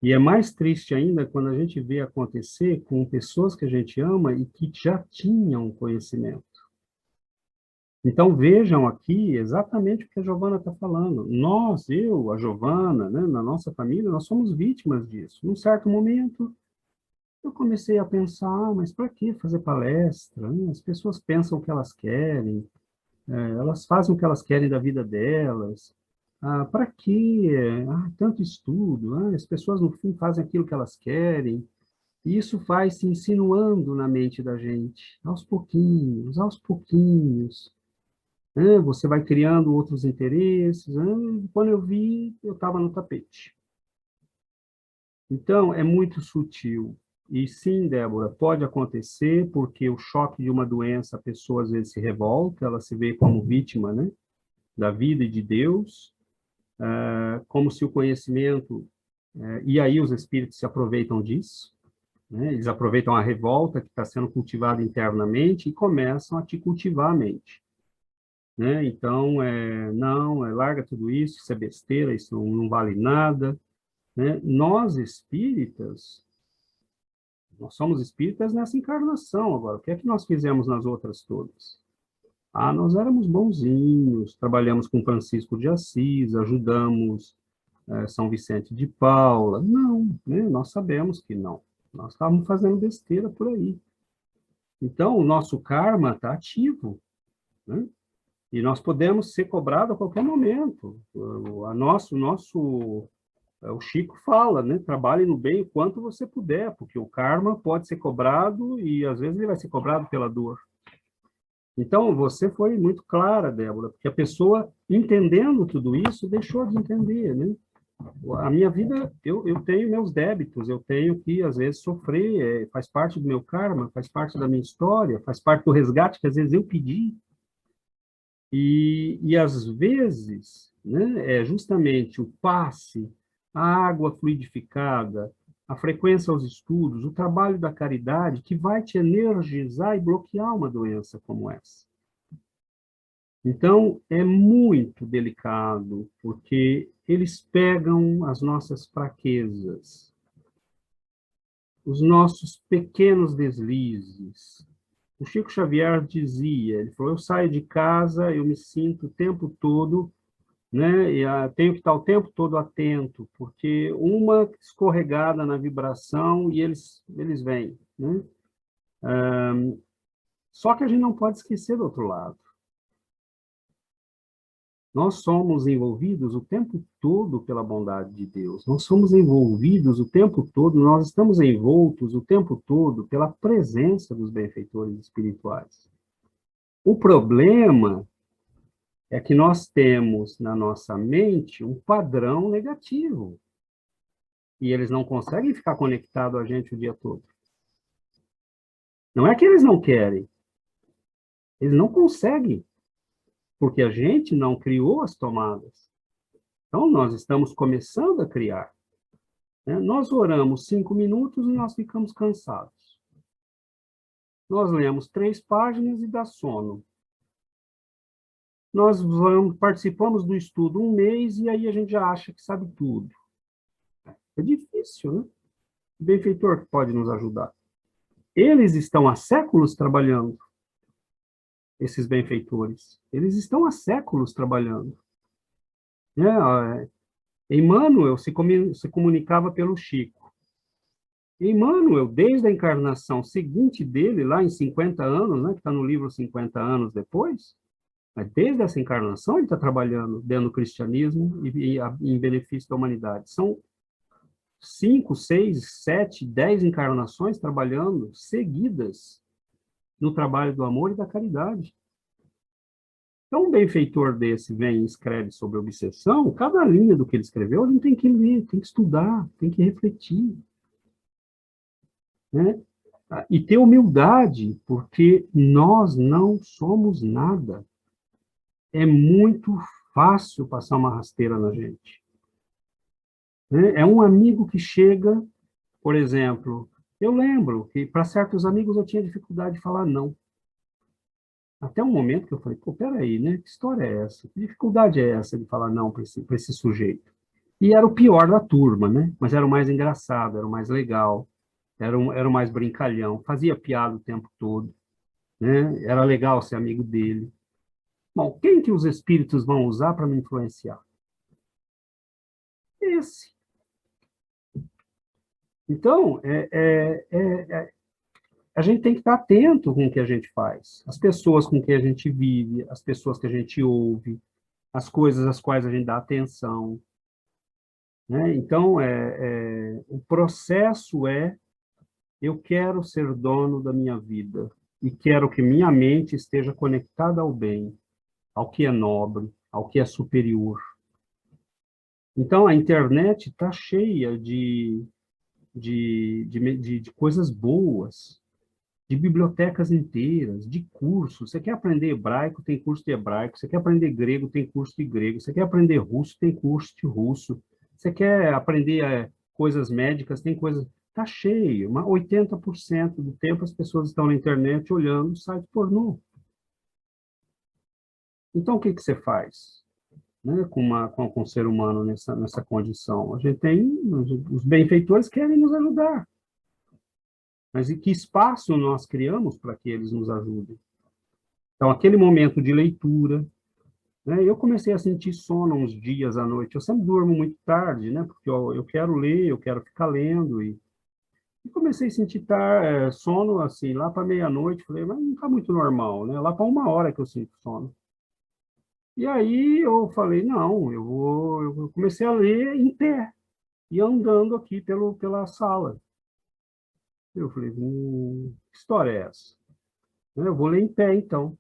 Speaker 5: E é mais triste ainda quando a gente vê acontecer com pessoas que a gente ama e que já tinham conhecimento. Então, vejam aqui exatamente o que a Giovana está falando. Nós, a Giovana, né, na nossa família, nós somos vítimas disso. Num certo momento, eu comecei a pensar, mas para que fazer palestra? Né? As pessoas pensam o que elas querem, elas fazem o que elas querem da vida delas. Para quê? Tanto estudo. As pessoas, no fim, fazem aquilo que elas querem. E isso vai se insinuando na mente da gente, aos pouquinhos, aos pouquinhos. Você vai criando outros interesses. Quando eu vi, eu estava no tapete. Então, é muito sutil. E sim, Débora, pode acontecer, porque o choque de uma doença, a pessoa às vezes se revolta, ela se vê como vítima, né, da vida e de Deus, como se o conhecimento, e aí os espíritos se aproveitam disso, né, eles aproveitam a revolta que está sendo cultivada internamente e começam a te cultivar a mente. Né? Então, não, larga tudo isso, isso é besteira, isso não vale nada. Né? Nós somos espíritas nessa encarnação agora. O que é que nós fizemos nas outras todas? Nós éramos bonzinhos, trabalhamos com Francisco de Assis, ajudamos São Vicente de Paula. Não, né? Nós sabemos que não. Nós estávamos fazendo besteira por aí. Então, o nosso karma está ativo, né? E nós podemos ser cobrados a qualquer momento. O Chico fala, né? Trabalhe no bem o quanto você puder, porque o karma pode ser cobrado e às vezes ele vai ser cobrado pela dor. Então, você foi muito clara, Débora, porque a pessoa, entendendo tudo isso, deixou de entender, né? A minha vida, eu tenho meus débitos, eu tenho que, às vezes, sofrer, faz parte do meu karma, faz parte da minha história, faz parte do resgate que, às vezes, eu pedi. E às vezes, né, é justamente o passe, a água fluidificada, a frequência aos estudos, o trabalho da caridade que vai te energizar e bloquear uma doença como essa. Então, é muito delicado, porque eles pegam as nossas fraquezas, os nossos pequenos deslizes. O Chico Xavier dizia, ele falou, eu saio de casa, eu me sinto o tempo todo, né, e tenho que estar o tempo todo atento, porque uma escorregada na vibração e eles vêm, né? Só que a gente não pode esquecer do outro lado. Nós somos envolvidos o tempo todo pela bondade de Deus. Nós somos envolvidos o tempo todo, nós estamos envoltos o tempo todo pela presença dos benfeitores espirituais. O problema é que nós temos na nossa mente um padrão negativo. E eles não conseguem ficar conectados a gente o dia todo. Não é que eles não querem. Eles não conseguem. Porque a gente não criou as tomadas. Então, nós estamos começando a criar. Né? Nós oramos 5 minutos e nós ficamos cansados. Nós lemos 3 páginas e dá sono. Nós participamos do estudo 1 mês e aí a gente já acha que sabe tudo. É difícil, né? O benfeitor que pode nos ajudar. Eles estão há séculos trabalhando, esses benfeitores. Eles estão há séculos trabalhando. Emmanuel se comunicava pelo Chico. Emmanuel, desde a encarnação seguinte dele, lá em 50 anos, né, que está no livro 50 anos depois, mas desde essa encarnação ele está trabalhando dentro do cristianismo e em benefício da humanidade. São 5, 6, 7, 10 encarnações trabalhando seguidas no trabalho do amor e da caridade. Então, um benfeitor desse vem e escreve sobre obsessão, cada linha do que ele escreveu, a gente tem que ler, tem que estudar, tem que refletir. Né? E ter humildade, porque nós não somos nada. É muito fácil passar uma rasteira na gente. Né? É um amigo que chega, por exemplo, eu lembro que para certos amigos eu tinha dificuldade de falar não. Até um momento que eu falei, peraí, né? Que história é essa? Que dificuldade é essa de falar não para esse sujeito? E era o pior da turma, né? Mas era o mais engraçado, era o mais legal, era o mais brincalhão, fazia piada o tempo todo, né? Era legal ser amigo dele. Bom, quem que os espíritos vão usar para me influenciar? Esse. Então, a gente tem que estar atento com o que a gente faz, as pessoas com quem a gente vive, as pessoas que a gente ouve, as coisas às quais a gente dá atenção, né? Então, o processo eu quero ser dono da minha vida e quero que minha mente esteja conectada ao bem, ao que é nobre, ao que é superior. Então, a internet está cheia de coisas boas, de bibliotecas inteiras, de cursos. Você quer aprender hebraico, tem curso de hebraico. Você quer aprender grego, tem curso de grego. Você quer aprender russo, tem curso de russo. Você quer aprender coisas médicas, tem coisas... Está cheio. 80% do tempo as pessoas estão na internet olhando site pornô. Então, o que você faz, né, com o ser humano nessa condição? A gente tem... Os benfeitores querem nos ajudar. Mas em que espaço nós criamos para que eles nos ajudem? Então, aquele momento de leitura, né, eu comecei a sentir sono uns dias à noite. Eu sempre durmo muito tarde, né, porque eu quero ler, eu quero ficar lendo, e comecei a sentir sono, assim, lá para meia-noite. Falei, mas não está muito normal, né? Lá para 1 hora que eu sinto sono. E aí eu falei, não, eu comecei a ler em pé, e andando aqui pela sala. Eu falei, que história é essa? Eu vou ler em pé, então.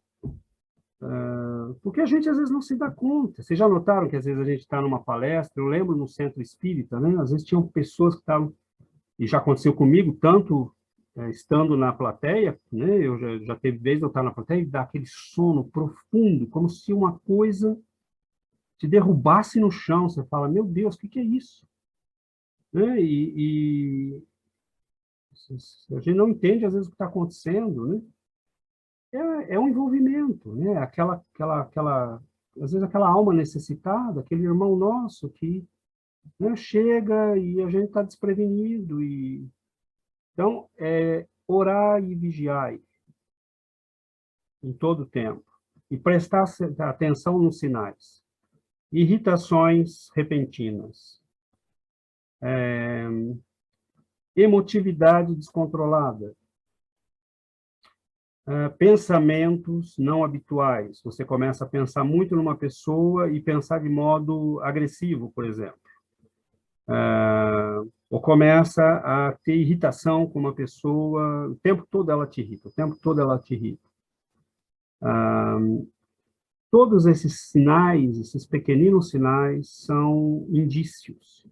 Speaker 5: Porque a gente, às vezes, não se dá conta. Vocês já notaram que, às vezes, a gente está numa palestra? Eu lembro no centro espírita, né? Às vezes tinham pessoas que estavam... E já aconteceu comigo, tanto estando na plateia, né? Eu já teve vez de eu estar na plateia e dar aquele sono profundo, como se uma coisa te derrubasse no chão. Você fala, meu Deus, o que é isso? Né? A gente não entende, às vezes, o que está acontecendo, né? É um envolvimento, né? Às vezes, aquela alma necessitada, aquele irmão nosso que, né, chega e a gente está desprevenido. Então, orar e vigiar em todo tempo. E prestar atenção nos sinais. Irritações repentinas. Emotividade descontrolada. Pensamentos não habituais. Você começa a pensar muito numa pessoa e pensar de modo agressivo, por exemplo. Ou começa a ter irritação com uma pessoa, o tempo todo ela te irrita, o tempo todo ela te irrita. Todos esses sinais, esses pequeninos sinais, são indícios,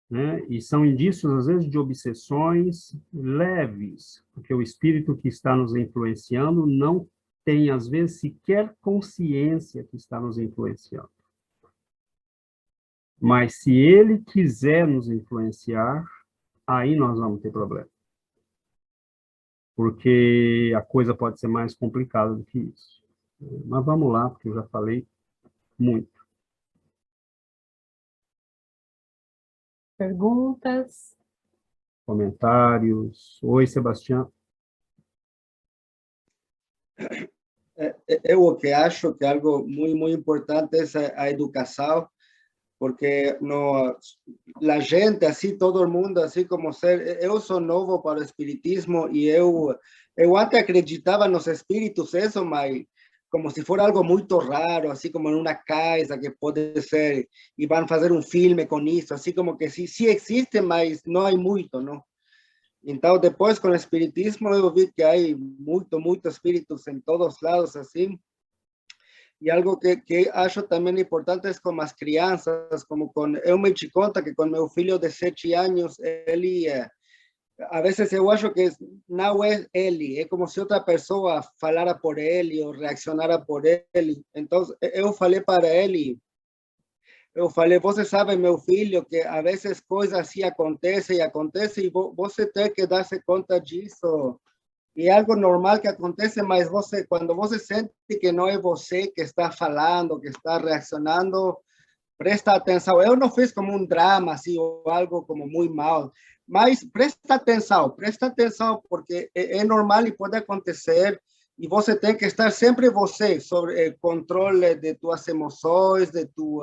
Speaker 5: né? E são indícios, às vezes, de obsessões leves, porque o espírito que está nos influenciando não tem, às vezes, sequer consciência que está nos influenciando. Mas se ele quiser nos influenciar, aí nós vamos ter problema. Porque a coisa pode ser mais complicada do que isso. Mas vamos lá, porque eu já falei muito.
Speaker 1: Perguntas?
Speaker 5: Comentários? Oi, Sebastião.
Speaker 7: Eu o que acho que algo muito importante é a educação, porque a gente, assim, todo mundo, assim como ser... Eu sou novo para o espiritismo e eu antes acreditava nos espíritos, isso, mas como se fosse algo muito raro, assim como em uma caixa que pode ser, e vão fazer filme com isso, assim como que sí existe, mas não há muito, não? Então, depois, com o espiritismo, eu vi que há muito espíritos em todos lados, assim. E algo que acho também importante é com as crianças, como eu me di conta que com meu filho de 7 anos, ele, a vezes eu acho que não é ele, é como se outra pessoa falara por ele ou reaccionara por ele. Então, eu falei para ele, você sabe, meu filho, que a vezes coisas assim acontecem e você tem que dar-se conta disso. E é algo normal que acontece, mas quando você sente que não é você que está falando, que está reaccionando, presta atenção. Eu não fiz como um drama, assim, ou algo como muito mal, mas presta atenção, porque é normal e pode acontecer, e você tem que estar sempre você, sobre o controle de tuas emoções, de tu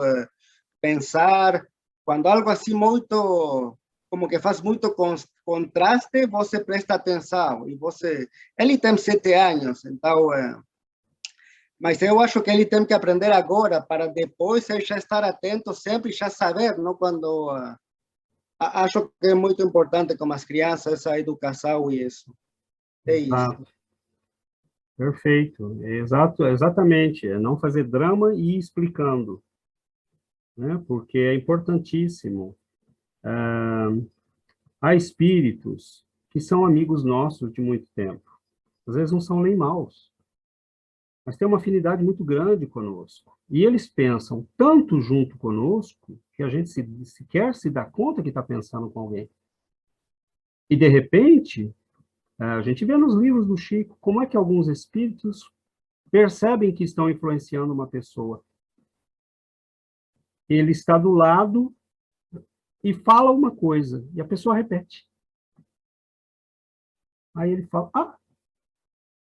Speaker 7: pensar. Quando algo assim muito como que faz muito contraste, você presta atenção. E você... Ele tem 7 anos, então... Mas eu acho que ele tem que aprender agora, para depois ele já estar atento sempre, já saber, não? Quando... acho que é muito importante com as crianças, essa educação e isso. É isso.
Speaker 5: Exato. Perfeito. Exatamente. É não fazer drama e ir explicando, né? Porque é importantíssimo. Há espíritos que são amigos nossos de muito tempo. Às vezes não são nem maus, mas têm uma afinidade muito grande conosco. E eles pensam tanto junto conosco que a gente sequer se dá conta que está pensando com alguém. E, de repente, a gente vê nos livros do Chico como é que alguns espíritos percebem que estão influenciando uma pessoa. Ele está do lado e fala uma coisa, e a pessoa repete. Aí ele fala,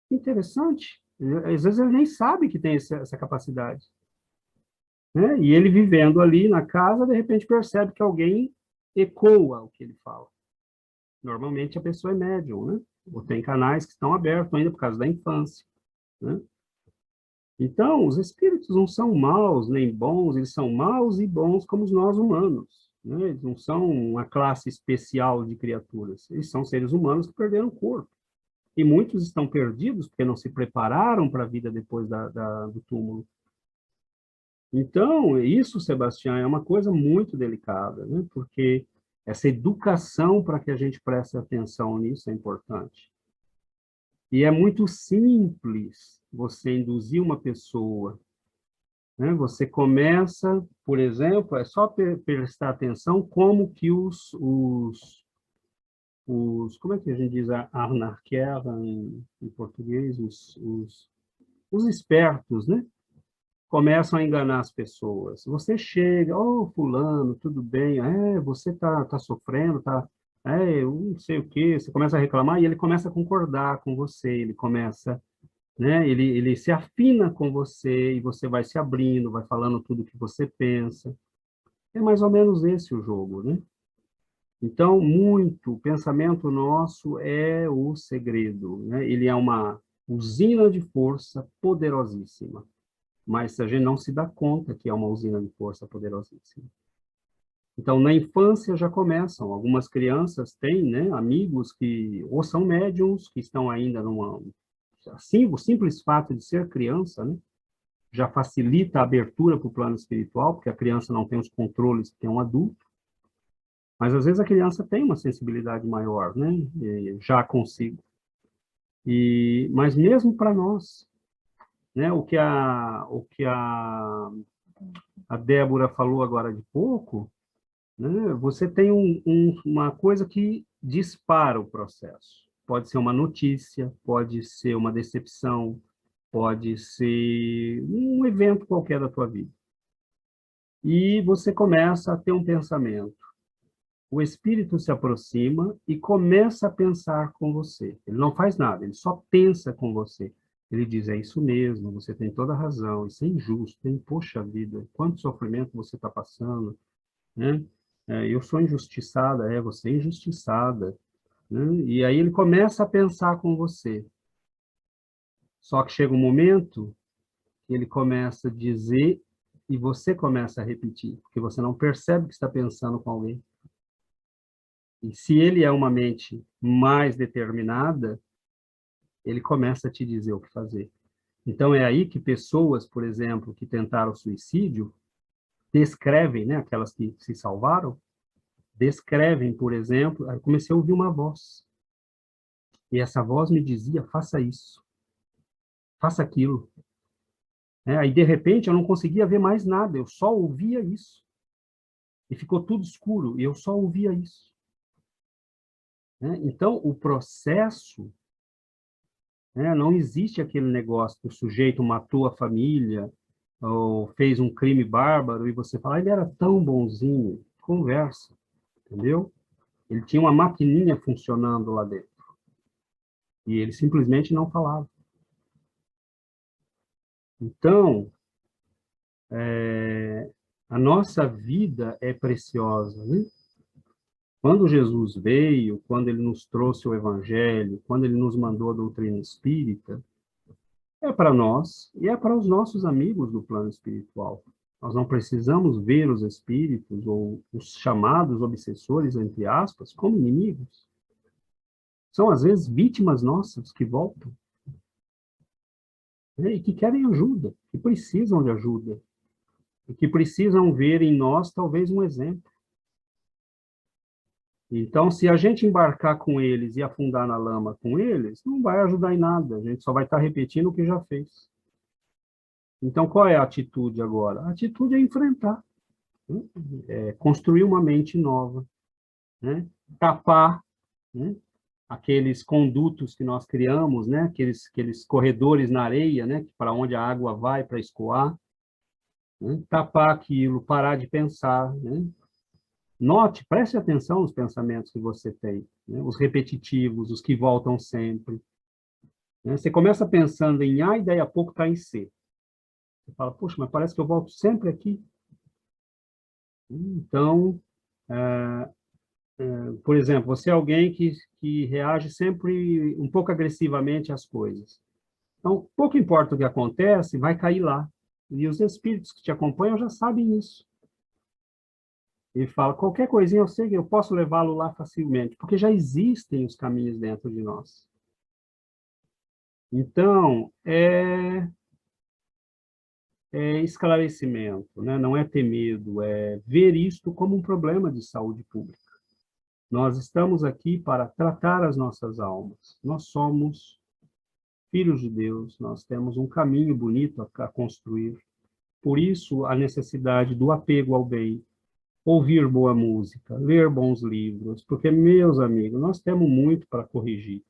Speaker 5: interessante. Às vezes ele nem sabe que tem essa capacidade. Né? E ele vivendo ali na casa, de repente percebe que alguém ecoa o que ele fala. Normalmente a pessoa é médium, né? Ou tem canais que estão abertos ainda por causa da infância. Né? Então, os espíritos não são maus nem bons, eles são maus e bons como nós humanos. Né? Eles não são uma classe especial de criaturas. Eles são seres humanos que perderam o corpo. E muitos estão perdidos porque não se prepararam para a vida depois do túmulo. Então, isso, Sebastião, é uma coisa muito delicada, né? Porque essa educação para que a gente preste atenção nisso é importante. E é muito simples você induzir uma pessoa, né? Você começa, por exemplo, é só prestar atenção como que como é que a gente diz anarquia em português, os espertos, né? Começam a enganar as pessoas. Você chega, fulano, tudo bem? Você tá sofrendo, eu não sei o quê. Você começa a reclamar e ele começa a concordar com você, ele começa, né? Ele se afina com você e você vai se abrindo, vai falando tudo o que você pensa. É mais ou menos esse o jogo, né? Então, o pensamento nosso é o segredo, né? Ele é uma usina de força poderosíssima, mas a gente não se dá conta que é uma usina de força poderosíssima. Então, na infância já começam, algumas crianças têm, né, amigos que ou são médiums, que estão ainda assim, o simples fato de ser criança, né, já facilita a abertura para o plano espiritual, porque a criança não tem os controles que tem um adulto. Mas, às vezes, a criança tem uma sensibilidade maior, né? Já consigo. Mas mesmo para nós, né? O que a Débora falou agora de pouco, né? Você tem uma coisa que dispara o processo. Pode ser uma notícia, pode ser uma decepção, pode ser um evento qualquer da tua vida. E você começa a ter um pensamento. O espírito se aproxima e começa a pensar com você. Ele não faz nada, ele só pensa com você. Ele diz, é isso mesmo, você tem toda a razão, isso é injusto, hein? Poxa vida, quanto sofrimento você está passando, né? Eu sou injustiçada, você é injustiçada, né? E aí ele começa a pensar com você. Só que chega um momento que ele começa a dizer e você começa a repetir, porque você não percebe que está pensando com alguém. E se ele é uma mente mais determinada, ele começa a te dizer o que fazer. Então, é aí que pessoas, por exemplo, que tentaram suicídio, descrevem, né, aquelas que se salvaram, descrevem, por exemplo, eu comecei a ouvir uma voz. E essa voz me dizia, faça isso, faça aquilo. Aí, de repente, eu não conseguia ver mais nada, eu só ouvia isso. E ficou tudo escuro, e eu só ouvia isso. Então, o processo, não existe aquele negócio que o sujeito matou a família ou fez um crime bárbaro e você fala, ele era tão bonzinho. Conversa, entendeu? Ele tinha uma maquininha funcionando lá dentro. E ele simplesmente não falava. Então, a nossa vida é preciosa, né? Quando Jesus veio, quando ele nos trouxe o Evangelho, quando ele nos mandou a doutrina espírita, é para nós e é para os nossos amigos do plano espiritual. Nós não precisamos ver os espíritos ou os chamados obsessores, entre aspas, como inimigos. São, às vezes, vítimas nossas que voltam, né, e que querem ajuda, que precisam de ajuda, e que precisam ver em nós, talvez, um exemplo. Então, se a gente embarcar com eles e afundar na lama com eles, não vai ajudar em nada, a gente só vai estar repetindo o que já fez. Então, qual é a atitude agora? A atitude é enfrentar, né? É construir uma mente nova, né? Tapar, né, aqueles condutos que nós criamos, né? Aqueles corredores na areia, né? Para onde a água vai para escoar, né? Tapar aquilo, parar de pensar, né? Note, preste atenção nos pensamentos que você tem, né? Os repetitivos, os que voltam sempre, né? Você começa pensando em A e daí a pouco está em C. Você fala, puxa, mas parece que eu volto sempre aqui. Então, por exemplo, você é alguém que reage sempre um pouco agressivamente às coisas. Então, pouco importa o que acontece, vai cair lá. E os espíritos que te acompanham já sabem isso. Ele fala, qualquer coisinha eu sei que eu posso levá-lo lá facilmente, porque já existem os caminhos dentro de nós. Então, é esclarecimento, né? Não é ter medo, é ver isto como um problema de saúde pública. Nós estamos aqui para tratar as nossas almas. Nós somos filhos de Deus, nós temos um caminho bonito a construir. Por isso, a necessidade do apego ao bem, ouvir boa música, ler bons livros, porque, meus amigos, nós temos muito para corrigir,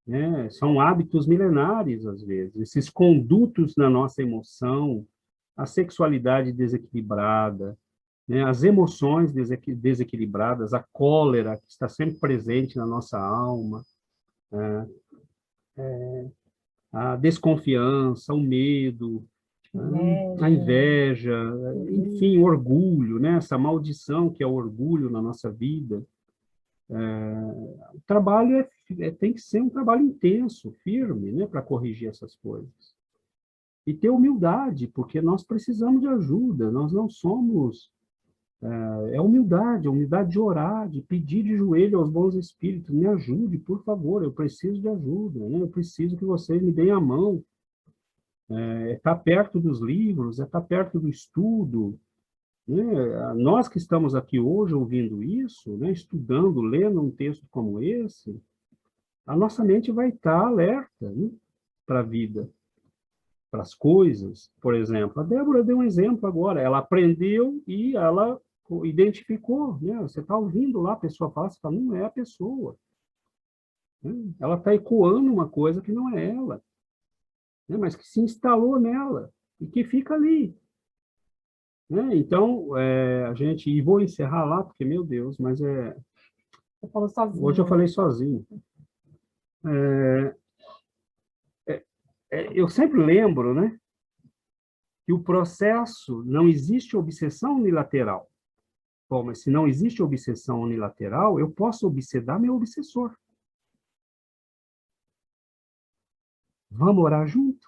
Speaker 5: né? São hábitos milenares, às vezes, esses condutos na nossa emoção, a sexualidade desequilibrada, né? As emoções desequilibradas, a cólera que está sempre presente na nossa alma, né? A desconfiança, o medo, a inveja, enfim, o orgulho, né? Essa maldição que é o orgulho na nossa vida. O trabalho tem que ser um trabalho intenso, firme, né? Para corrigir essas coisas. E ter humildade, porque nós precisamos de ajuda, nós não somos... humildade de orar, de pedir de joelho aos bons espíritos, me ajude, por favor, eu preciso de ajuda, né? Eu preciso que vocês me deem a mão. Estar perto dos livros, estar perto do estudo, né? Nós que estamos aqui hoje ouvindo isso, né? Estudando, lendo um texto como esse, a nossa mente vai estar alerta, né? Para a vida, para as coisas. Por exemplo, a Débora deu um exemplo agora, ela aprendeu e ela identificou, né? Você está ouvindo lá a pessoa falar, você fala, não é a pessoa, né? Ela está ecoando uma coisa que não é ela, né? Mas que se instalou nela e que fica ali, né? Então, a gente, e vou encerrar lá, porque, meu Deus, mas
Speaker 1: Você falou sozinho.
Speaker 5: hoje eu falei sozinho. Eu sempre lembro, né, que o processo, não existe obsessão unilateral. Bom, mas se não existe obsessão unilateral, eu posso obsedar meu obsessor. Vamos orar junto?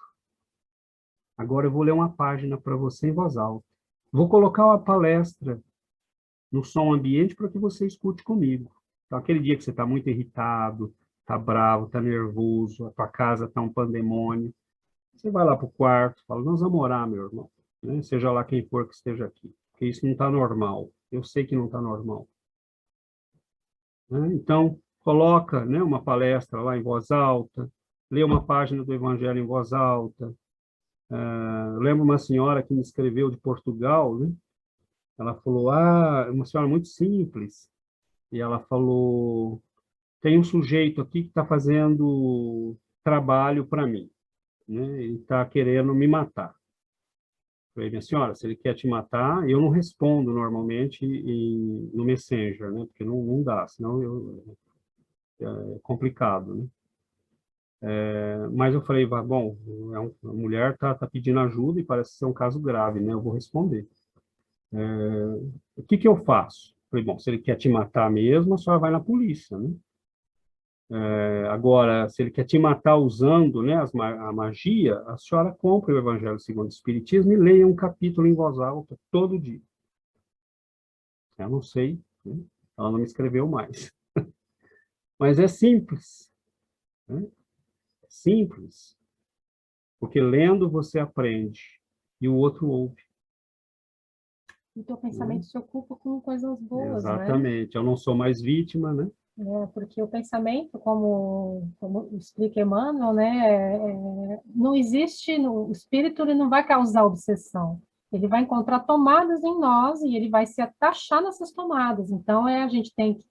Speaker 5: Agora eu vou ler uma página para você em voz alta. Vou colocar uma palestra no som ambiente para que você escute comigo. Então, aquele dia que você está muito irritado, está bravo, está nervoso, a tua casa está um pandemônio, você vai lá para o quarto, fala, nós vamos orar, meu irmão, né? Seja lá quem for que esteja aqui, porque isso não está normal. Eu sei que não está normal, né? Então, coloca, né, uma palestra lá em voz alta, lê uma página do Evangelho em voz alta. Eu lembro uma senhora que me escreveu de Portugal, né? Ela falou, uma senhora muito simples, e ela falou, tem um sujeito aqui que está fazendo trabalho para mim, né? Ele está querendo me matar. Eu falei, minha senhora, se ele quer te matar, eu não respondo normalmente no Messenger, né? Porque não dá, senão é complicado, né? Mas eu falei, bom, a mulher está pedindo ajuda e parece ser um caso grave, né? Eu vou responder. O que eu faço? Falei, bom, se ele quer te matar mesmo, a senhora vai na polícia, né? Agora, se ele quer te matar usando, né, a magia, a senhora compra o Evangelho segundo o Espiritismo e leia um capítulo em voz alta todo dia. Eu não sei, né? Ela não me escreveu mais. Mas é simples, né? É simples. Porque lendo você aprende e o outro ouve.
Speaker 1: E o teu pensamento se ocupa com coisas boas, né?
Speaker 5: Exatamente. Eu não sou mais vítima, né?
Speaker 1: Porque o pensamento, como explica Emmanuel, né, não existe, o espírito ele não vai causar obsessão, ele vai encontrar tomadas em nós e ele vai se atachar nessas tomadas, então a gente tem que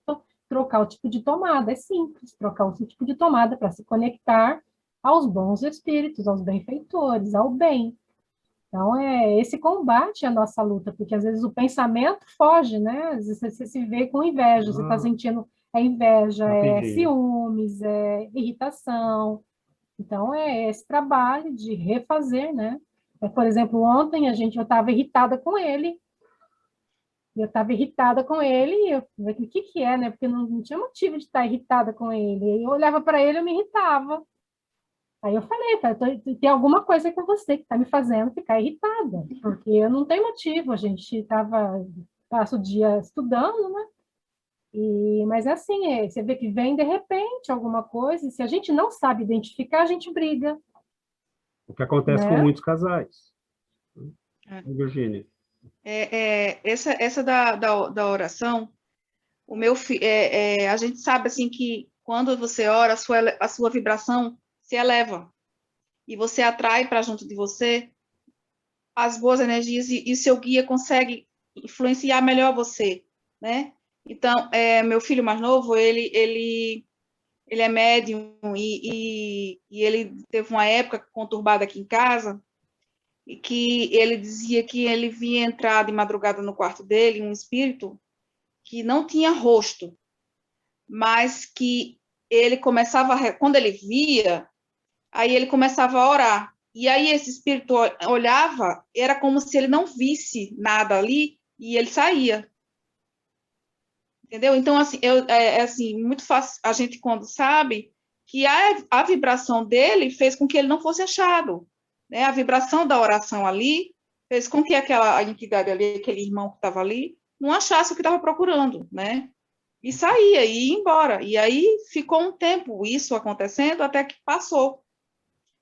Speaker 1: trocar o tipo de tomada, é simples, trocar o tipo de tomada para se conectar aos bons espíritos, aos benfeitores, ao bem. Então, esse combate a nossa luta, porque às vezes o pensamento foge, né? Às vezes você se vê com inveja, você está sentindo inveja,
Speaker 5: Rapidinho.
Speaker 1: ciúmes, irritação. Então, é esse trabalho de refazer, né? Por exemplo, ontem eu estava irritada com ele, e eu falei, o que que é, né? Porque não tinha motivo de estar irritada com ele. Eu olhava para ele, eu me irritava. Aí eu falei, tá, tem alguma coisa com você que está me fazendo ficar irritada, porque eu não tenho motivo, a gente passa o dia estudando, né? Mas é assim, você vê que vem de repente alguma coisa, e se a gente não sabe identificar, a gente briga,
Speaker 5: O que acontece com
Speaker 1: né?
Speaker 5: muitos casais. Virgínia.
Speaker 8: Essa da oração, a gente sabe assim que quando você ora, a sua vibração se eleva e você atrai para junto de você as boas energias e seu guia consegue influenciar melhor você, né? Então, meu filho mais novo, ele é médium e ele teve uma época conturbada aqui em casa e que ele dizia que ele via entrar de madrugada no quarto dele um espírito que não tinha rosto, mas que ele começava, quando ele via, aí ele começava a orar. E aí esse espírito olhava, era como se ele não visse nada ali e ele saía. Entendeu? Então, assim, assim, muito fácil, a gente quando sabe que a vibração dele fez com que ele não fosse achado, né? A vibração da oração ali fez com que aquela entidade ali, aquele irmão que estava ali, não achasse o que estava procurando, né? E saía, e ia embora. E aí ficou um tempo isso acontecendo até que passou.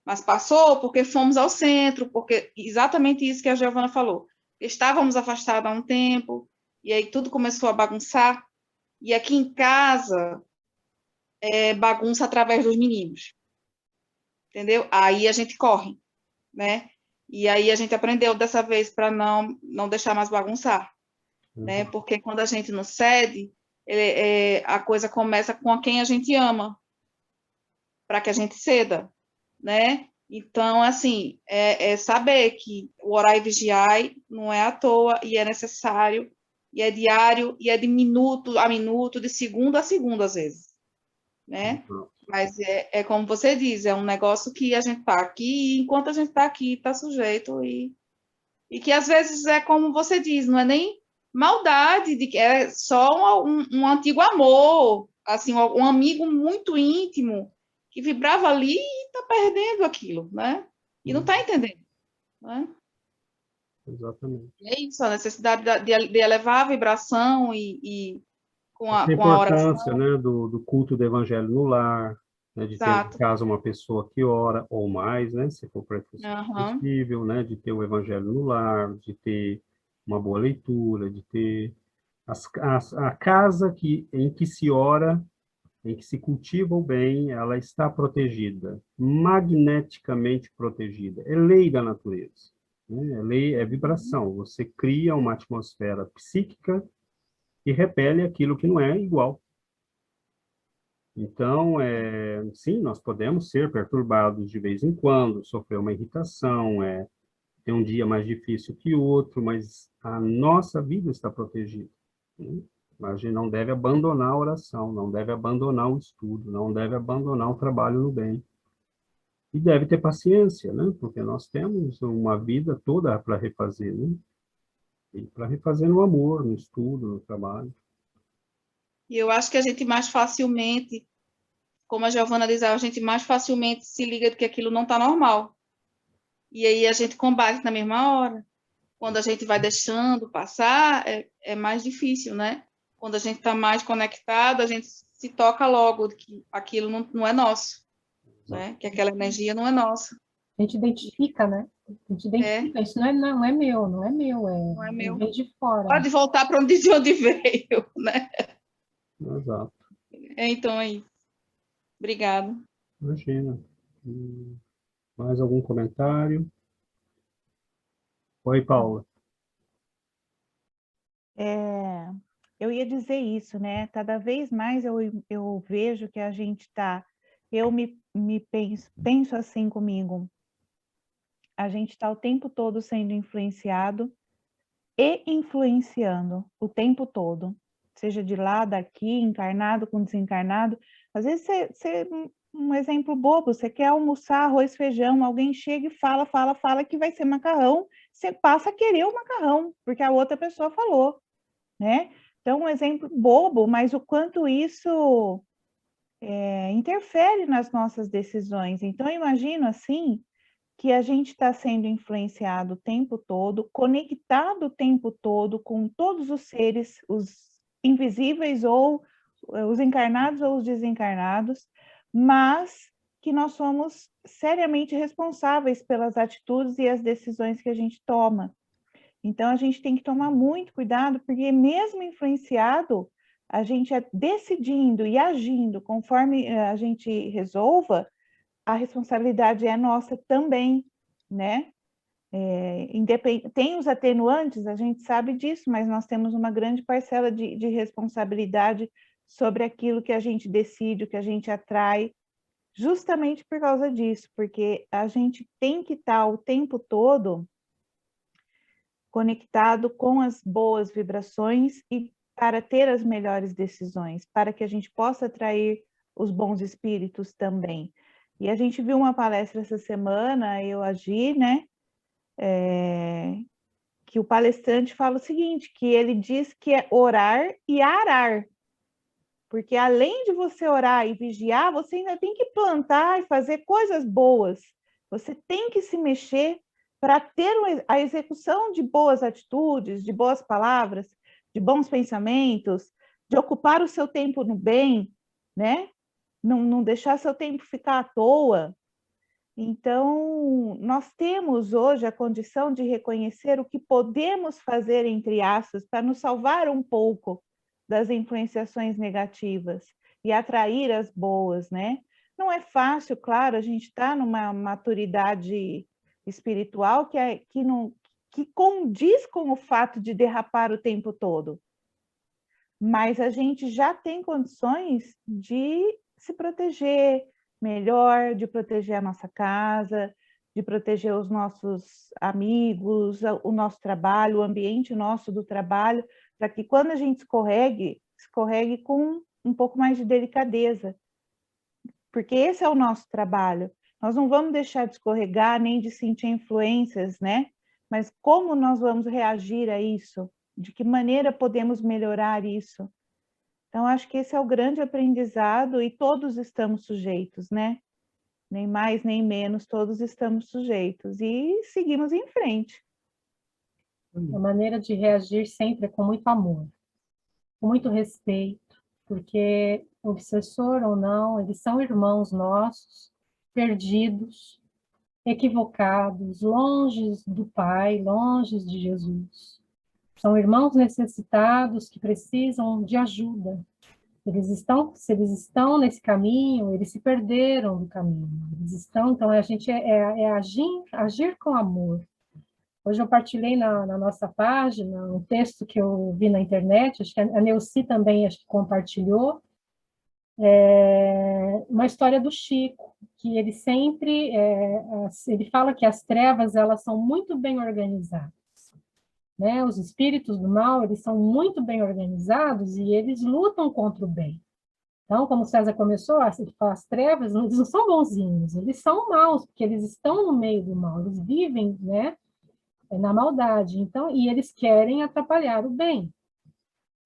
Speaker 8: Mas passou porque fomos ao centro, porque exatamente isso que a Giovana falou. Estávamos afastados há um tempo, e aí tudo começou a bagunçar. E aqui em casa, bagunça através dos meninos. Entendeu? Aí a gente corre, né? E aí a gente aprendeu dessa vez para não deixar mais bagunçar, né? Porque quando a gente não cede, a coisa começa com quem a gente ama, para que a gente ceda, né? Então, assim, saber que o orar e vigiar não é à toa e é necessário, e é diário, e é de minuto a minuto, de segundo a segundo, às vezes, né? Mas como você diz, é um negócio que a gente está aqui, e enquanto a gente está aqui, está sujeito, e que às vezes é como você diz, não é nem maldade, é só um antigo amor, assim, um amigo muito íntimo, que vibrava ali e está perdendo aquilo, né? E não está entendendo, né?
Speaker 5: Exatamente.
Speaker 8: É isso, a necessidade de elevar a vibração e com
Speaker 5: Essa
Speaker 8: a oração.
Speaker 5: importância, né, do culto do evangelho no lar, né, de ter
Speaker 8: Exato.
Speaker 5: em casa uma pessoa que ora, ou mais, né, se for
Speaker 8: Uhum.
Speaker 5: possível, né, de ter o evangelho no lar, de ter uma boa leitura, de ter a casa em que se ora, em que se cultiva o bem, ela está protegida, magneticamente protegida. É lei da natureza, né? É vibração. Você cria uma atmosfera psíquica e repele aquilo que não é igual. Então, sim, nós podemos ser perturbados de vez em quando, sofrer uma irritação, ter um dia mais difícil que outro, mas a nossa vida está protegida, né? A gente não deve abandonar a oração, não deve abandonar o estudo, não deve abandonar o trabalho no bem. E deve ter paciência, né? Porque nós temos uma vida toda para refazer, né? E para refazer no amor, no estudo, no trabalho.
Speaker 8: E eu acho que a gente mais facilmente, como a Giovana diz, a gente mais facilmente se liga de que aquilo não está normal. E aí a gente combate na mesma hora. Quando a gente vai deixando passar, é mais difícil, né? Quando a gente está mais conectado, a gente se toca logo de que aquilo não é nosso, né? Que aquela energia não é nossa.
Speaker 1: A gente identifica, né? A gente identifica, isso não é meu, não é meu,
Speaker 8: Não é meu.
Speaker 1: vem de fora.
Speaker 8: Pode voltar para de onde veio, né?
Speaker 5: Exato.
Speaker 8: Então é isso. Obrigada.
Speaker 5: Imagina. Mais algum comentário? Oi, Paula.
Speaker 3: Eu ia dizer isso, né? Cada vez mais eu vejo que a gente está... Eu me penso assim comigo. A gente está o tempo todo sendo influenciado e influenciando o tempo todo. Seja de lá, daqui, encarnado com desencarnado. Às vezes, um exemplo bobo, você quer almoçar arroz, feijão, alguém chega e fala que vai ser macarrão, você passa a querer o macarrão, porque a outra pessoa falou, né? Então, um exemplo bobo, mas o quanto isso interfere nas nossas decisões. Então, eu imagino, assim, que a gente está sendo influenciado o tempo todo, conectado o tempo todo com todos os seres, os invisíveis ou os encarnados ou os desencarnados, mas que nós somos seriamente responsáveis pelas atitudes e as decisões que a gente toma. Então, a gente tem que tomar muito cuidado, porque mesmo influenciado, a gente decidindo e agindo conforme a gente resolva, a responsabilidade é nossa também, né? Tem os atenuantes, a gente sabe disso, mas nós temos uma grande parcela de responsabilidade sobre aquilo que a gente decide, o que a gente atrai, justamente por causa disso, porque a gente tem que estar o tempo todo conectado com as boas vibrações e para ter as melhores decisões, para que a gente possa atrair os bons espíritos também. E a gente viu uma palestra essa semana, eu agi, né? Que o palestrante fala o seguinte, que ele diz que é orar e arar. Porque além de você orar e vigiar, você ainda tem que plantar e fazer coisas boas. Você tem que se mexer para ter a execução de boas atitudes, de boas palavras, de bons pensamentos, de ocupar o seu tempo no bem, né? Não deixar seu tempo ficar à toa. Então, nós temos hoje a condição de reconhecer o que podemos fazer, entre aspas, para nos salvar um pouco das influenciações negativas e atrair as boas, né? Não é fácil, claro, a gente está numa maturidade espiritual que condiz com o fato de derrapar o tempo todo. Mas a gente já tem condições de se proteger melhor, de proteger a nossa casa, de proteger os nossos amigos, o nosso trabalho, o ambiente nosso do trabalho, para que quando a gente escorregue com um pouco mais de delicadeza. Porque esse é o nosso trabalho. Nós não vamos deixar de escorregar, nem de sentir influências, né? Mas como nós vamos reagir a isso? De que maneira podemos melhorar isso? Então, acho que esse é o grande aprendizado e todos estamos sujeitos, né? Nem mais, nem menos, todos estamos sujeitos. E seguimos em frente.
Speaker 1: A maneira de reagir sempre é com muito amor, com muito respeito, porque, obsessor ou não, eles são irmãos nossos, perdidos, equivocados, longe do Pai, longe de Jesus. São irmãos necessitados que precisam de ajuda. Se eles estão nesse caminho, eles se perderam do caminho. Eles estão, então a gente agir com amor. Hoje eu partilhei na nossa página um texto que eu vi na internet, acho que a Neuci também acho que compartilhou, uma história do Chico, que ele sempre, ele fala que as trevas elas são muito bem organizadas. Né? Os espíritos do mal, eles são muito bem organizados e eles lutam contra o bem. Então, como o César começou, as trevas, eles não são bonzinhos, eles são maus, porque eles estão no meio do mal, eles vivem, né, na maldade. Então, e eles querem atrapalhar o bem.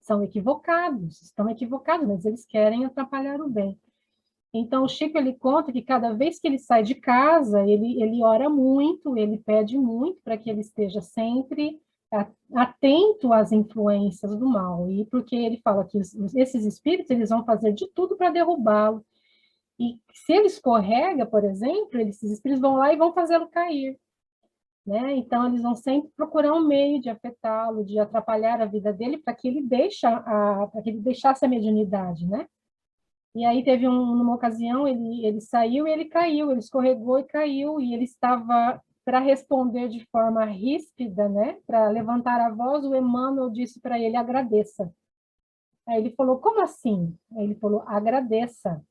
Speaker 1: estão equivocados, mas eles querem atrapalhar o bem. Então, o Chico, ele conta que cada vez que ele sai de casa, ele ora muito, ele pede muito para que ele esteja sempre atento às influências do mal, e porque ele fala que esses espíritos, eles vão fazer de tudo para derrubá-lo, e se ele escorrega, por exemplo, esses espíritos vão lá e vão fazê-lo cair, né? Então, eles vão sempre procurar um meio de afetá-lo, de atrapalhar a vida dele, para que ele deixasse a mediunidade, né? E aí teve numa ocasião, ele saiu e ele caiu, ele escorregou e caiu, e ele estava para responder de forma ríspida, né? Para levantar a voz, o Emmanuel disse para ele, agradeça. Aí ele falou, como assim? Aí ele falou, agradeça.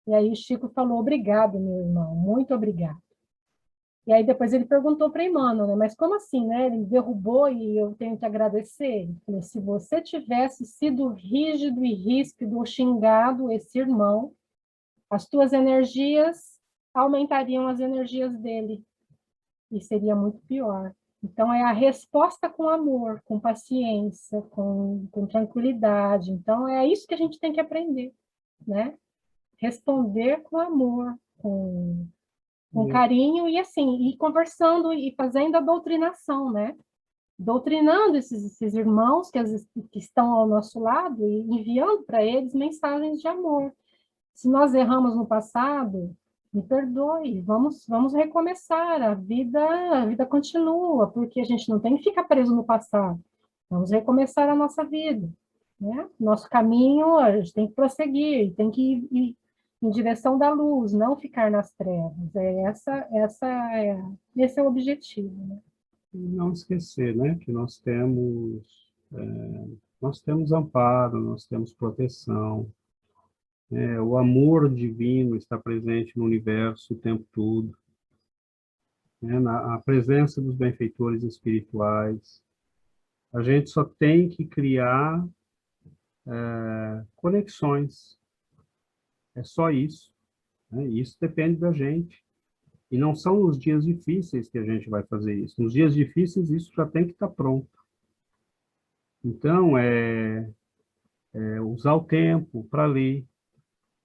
Speaker 1: E aí o Chico falou, obrigado, meu irmão, muito obrigado. E aí depois ele perguntou para Emmanuel, né? Mas como assim, né? Ele me derrubou e eu tenho que agradecer? Ele falou, se você tivesse sido rígido e ríspido ou xingado esse irmão, as tuas energias aumentariam as energias dele. E seria muito pior. Então, é a resposta com amor, com paciência, com tranquilidade. Então, é isso que a gente tem que aprender, né? Responder com amor, com carinho e assim, e conversando e fazendo a doutrinação, né? Doutrinando esses irmãos que estão ao nosso lado e enviando para eles mensagens de amor. Se nós erramos no passado, me perdoe, vamos recomeçar, a vida continua, porque a gente não tem que ficar preso no passado. Vamos recomeçar a nossa vida, né? Nosso caminho, a gente tem que prosseguir, tem que ir em direção da luz, não ficar nas trevas. Esse é o objetivo, né?
Speaker 5: E não esquecer, né, que nós temos amparo, nós temos proteção. O amor divino está presente no universo o tempo todo. A presença dos benfeitores espirituais. A gente só tem que criar conexões. É só isso. Né? Isso depende da gente. E não são nos dias difíceis que a gente vai fazer isso. Nos dias difíceis, isso já tem que estar pronto. Então, usar o tempo para ler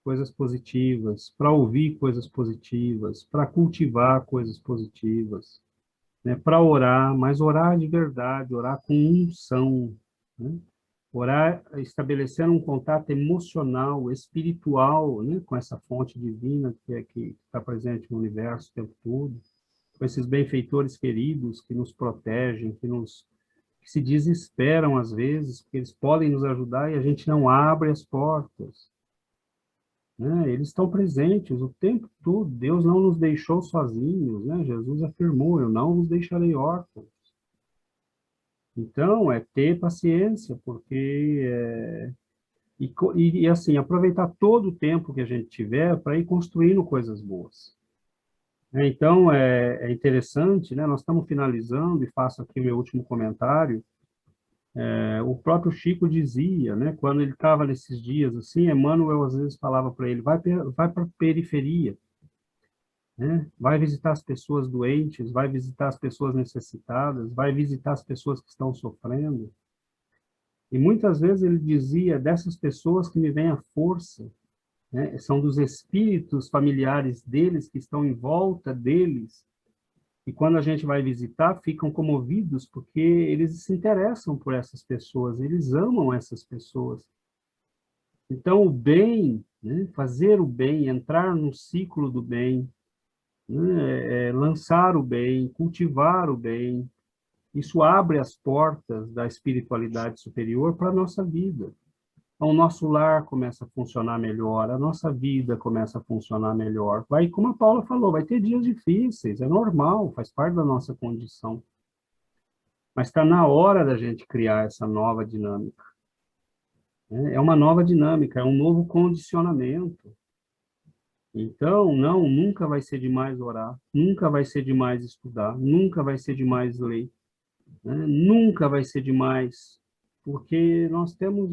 Speaker 5: coisas positivas, para ouvir coisas positivas, para cultivar coisas positivas, né? Para orar, mas orar de verdade, orar com unção, né? Orar estabelecendo um contato emocional, espiritual, né? Com essa fonte divina que está presente no universo o tempo todo, com esses benfeitores queridos que nos protegem, que se desesperam às vezes, porque eles podem nos ajudar e a gente não abre as portas. Né? Eles estão presentes o tempo todo. Deus não nos deixou sozinhos, né? Jesus afirmou, eu não vos deixarei órfãos. Então, é ter paciência, porque... E assim, aproveitar todo o tempo que a gente tiver para ir construindo coisas boas. Então, é interessante, né? Nós estamos finalizando, e faço aqui o meu último comentário. O próprio Chico dizia, né, quando ele estava nesses dias assim, Emmanuel às vezes falava para ele, vai para a periferia, né, vai visitar as pessoas doentes, vai visitar as pessoas necessitadas, vai visitar as pessoas que estão sofrendo. E muitas vezes ele dizia, dessas pessoas que me vem a força, né, são dos espíritos familiares deles que estão em volta deles, e quando a gente vai visitar, ficam comovidos, porque eles se interessam por essas pessoas, eles amam essas pessoas. Então, o bem, né, fazer o bem, entrar no ciclo do bem, né, lançar o bem, cultivar o bem, isso abre as portas da espiritualidade superior para a nossa vida. Então, o nosso lar começa a funcionar melhor, a nossa vida começa a funcionar melhor. Vai, como a Paula falou, vai ter dias difíceis, é normal, faz parte da nossa condição. Mas está na hora da gente criar essa nova dinâmica. É uma nova dinâmica, é um novo condicionamento. Então, nunca vai ser demais orar, nunca vai ser demais estudar, nunca vai ser demais ler, né? Nunca vai ser demais... porque nós temos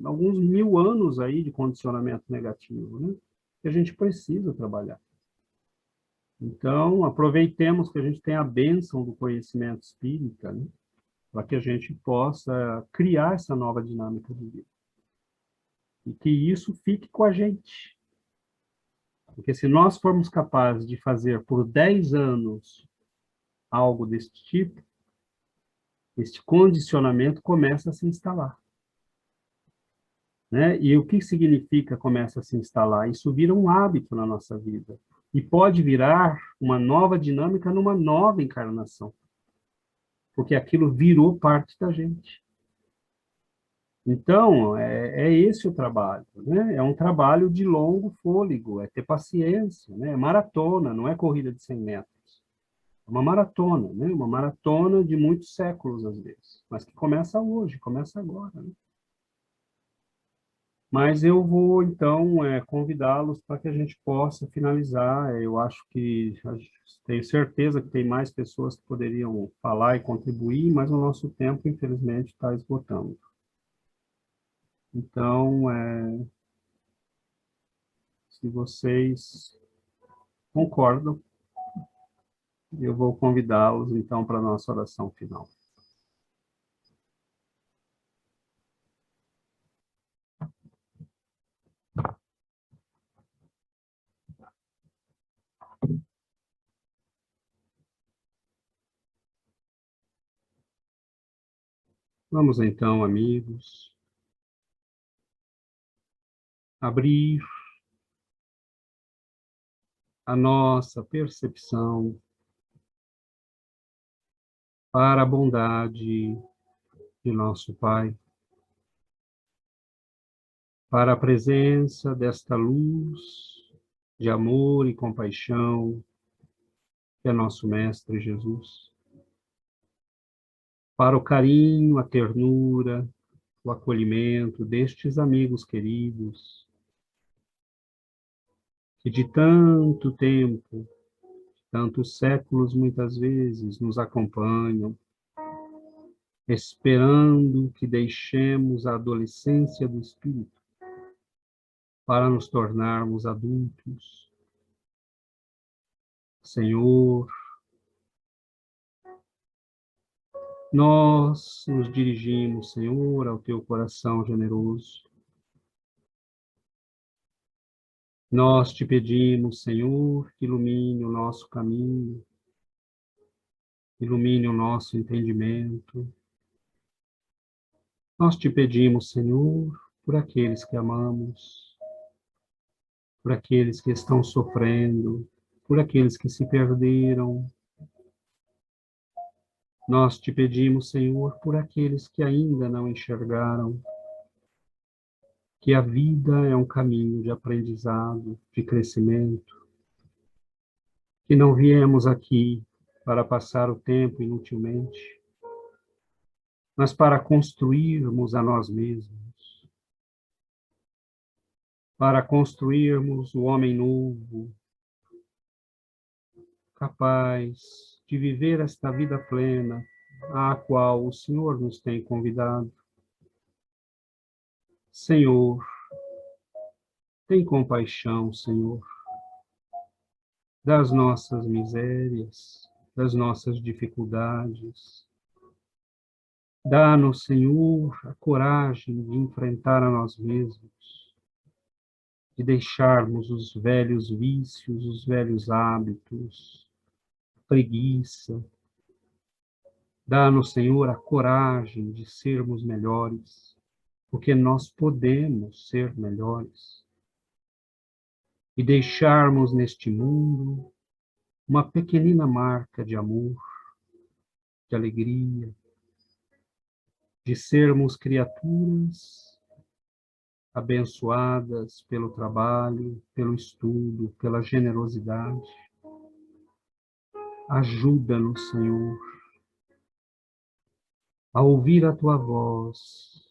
Speaker 5: alguns 1000 anos aí de condicionamento negativo, né? Que a gente precisa trabalhar. Então, aproveitemos que a gente tem a bênção do conhecimento espírita, né? para que a gente possa criar essa nova dinâmica de vida. E que isso fique com a gente. Porque se nós formos capazes de fazer por 10 anos algo desse tipo, este condicionamento começa a se instalar. Né? E o que significa começa a se instalar? Isso vira um hábito na nossa vida. E pode virar uma nova dinâmica numa nova encarnação. Porque aquilo virou parte da gente. Então, é esse o trabalho, né? É um trabalho de longo fôlego, é ter paciência, né? É maratona, não é corrida de 100 metros. É uma maratona, né? Uma maratona de muitos séculos, às vezes, mas que começa hoje, começa agora, né? Mas eu vou, então, convidá-los para que a gente possa finalizar. Eu acho que, tenho certeza que tem mais pessoas que poderiam falar e contribuir, mas o nosso tempo, infelizmente, está esgotando. Então, se vocês concordam, eu vou convidá-los, então, para a nossa oração final. Vamos, então, amigos, abrir a nossa percepção para a bondade de nosso Pai, para a presença desta luz de amor e compaixão que é nosso Mestre Jesus, para o carinho, a ternura, o acolhimento destes amigos queridos que de tanto tempo, tantos séculos muitas vezes nos acompanham, esperando que deixemos a adolescência do espírito para nos tornarmos adultos. Senhor, nós nos dirigimos, Senhor, ao teu coração generoso. Nós te pedimos, Senhor, que ilumine o nosso caminho, ilumine o nosso entendimento. Nós te pedimos, Senhor, por aqueles que amamos, por aqueles que estão sofrendo, por aqueles que se perderam. Nós te pedimos, Senhor, por aqueles que ainda não enxergaram que a vida é um caminho de aprendizado, de crescimento, que não viemos aqui para passar o tempo inutilmente, mas para construirmos a nós mesmos, para construirmos o homem novo, capaz de viver esta vida plena à qual o Senhor nos tem convidado. Senhor, tem compaixão, Senhor, das nossas misérias, das nossas dificuldades. Dá-nos, Senhor, a coragem de enfrentar a nós mesmos, de deixarmos os velhos vícios, os velhos hábitos, a preguiça. Dá-nos, Senhor, a coragem de sermos melhores, porque nós podemos ser melhores. E deixarmos neste mundo uma pequenina marca de amor, de alegria, de sermos criaturas abençoadas pelo trabalho, pelo estudo, pela generosidade. Ajuda-nos, Senhor, a ouvir a tua voz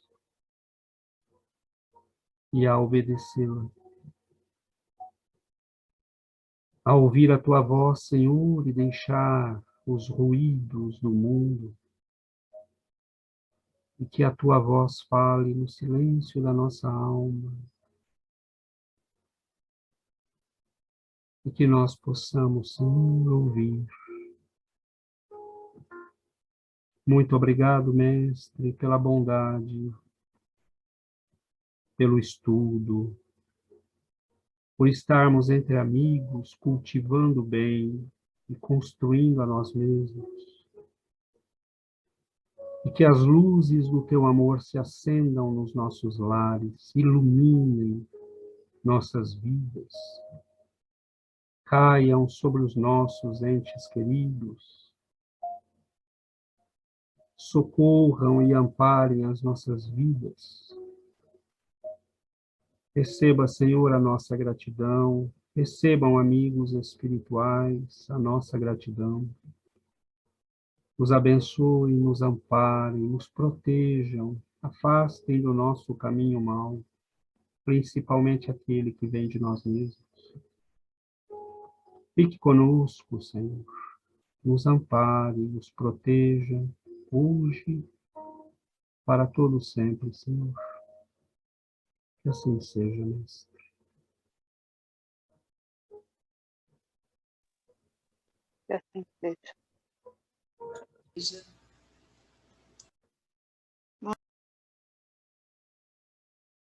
Speaker 5: e a obedecê-la. A ouvir a tua voz, Senhor, e deixar os ruídos do mundo, e que a tua voz fale no silêncio da nossa alma, e que nós possamos, Senhor, ouvir. Muito obrigado, mestre, pela bondade, pelo estudo, por estarmos entre amigos, cultivando o bem e construindo a nós mesmos. E que as luzes do teu amor se acendam nos nossos lares, iluminem nossas vidas, caiam sobre os nossos entes queridos, socorram e amparem as nossas vidas. Receba, Senhor, a nossa gratidão, recebam, amigos espirituais, a nossa gratidão. Nos abençoem, nos amparem, nos protejam, afastem do nosso caminho mau, principalmente aquele que vem de nós mesmos. Fique conosco, Senhor, nos ampare, nos proteja, hoje, para todo sempre, Senhor. Que assim seja, mestre.
Speaker 3: Que assim seja.
Speaker 2: Seja.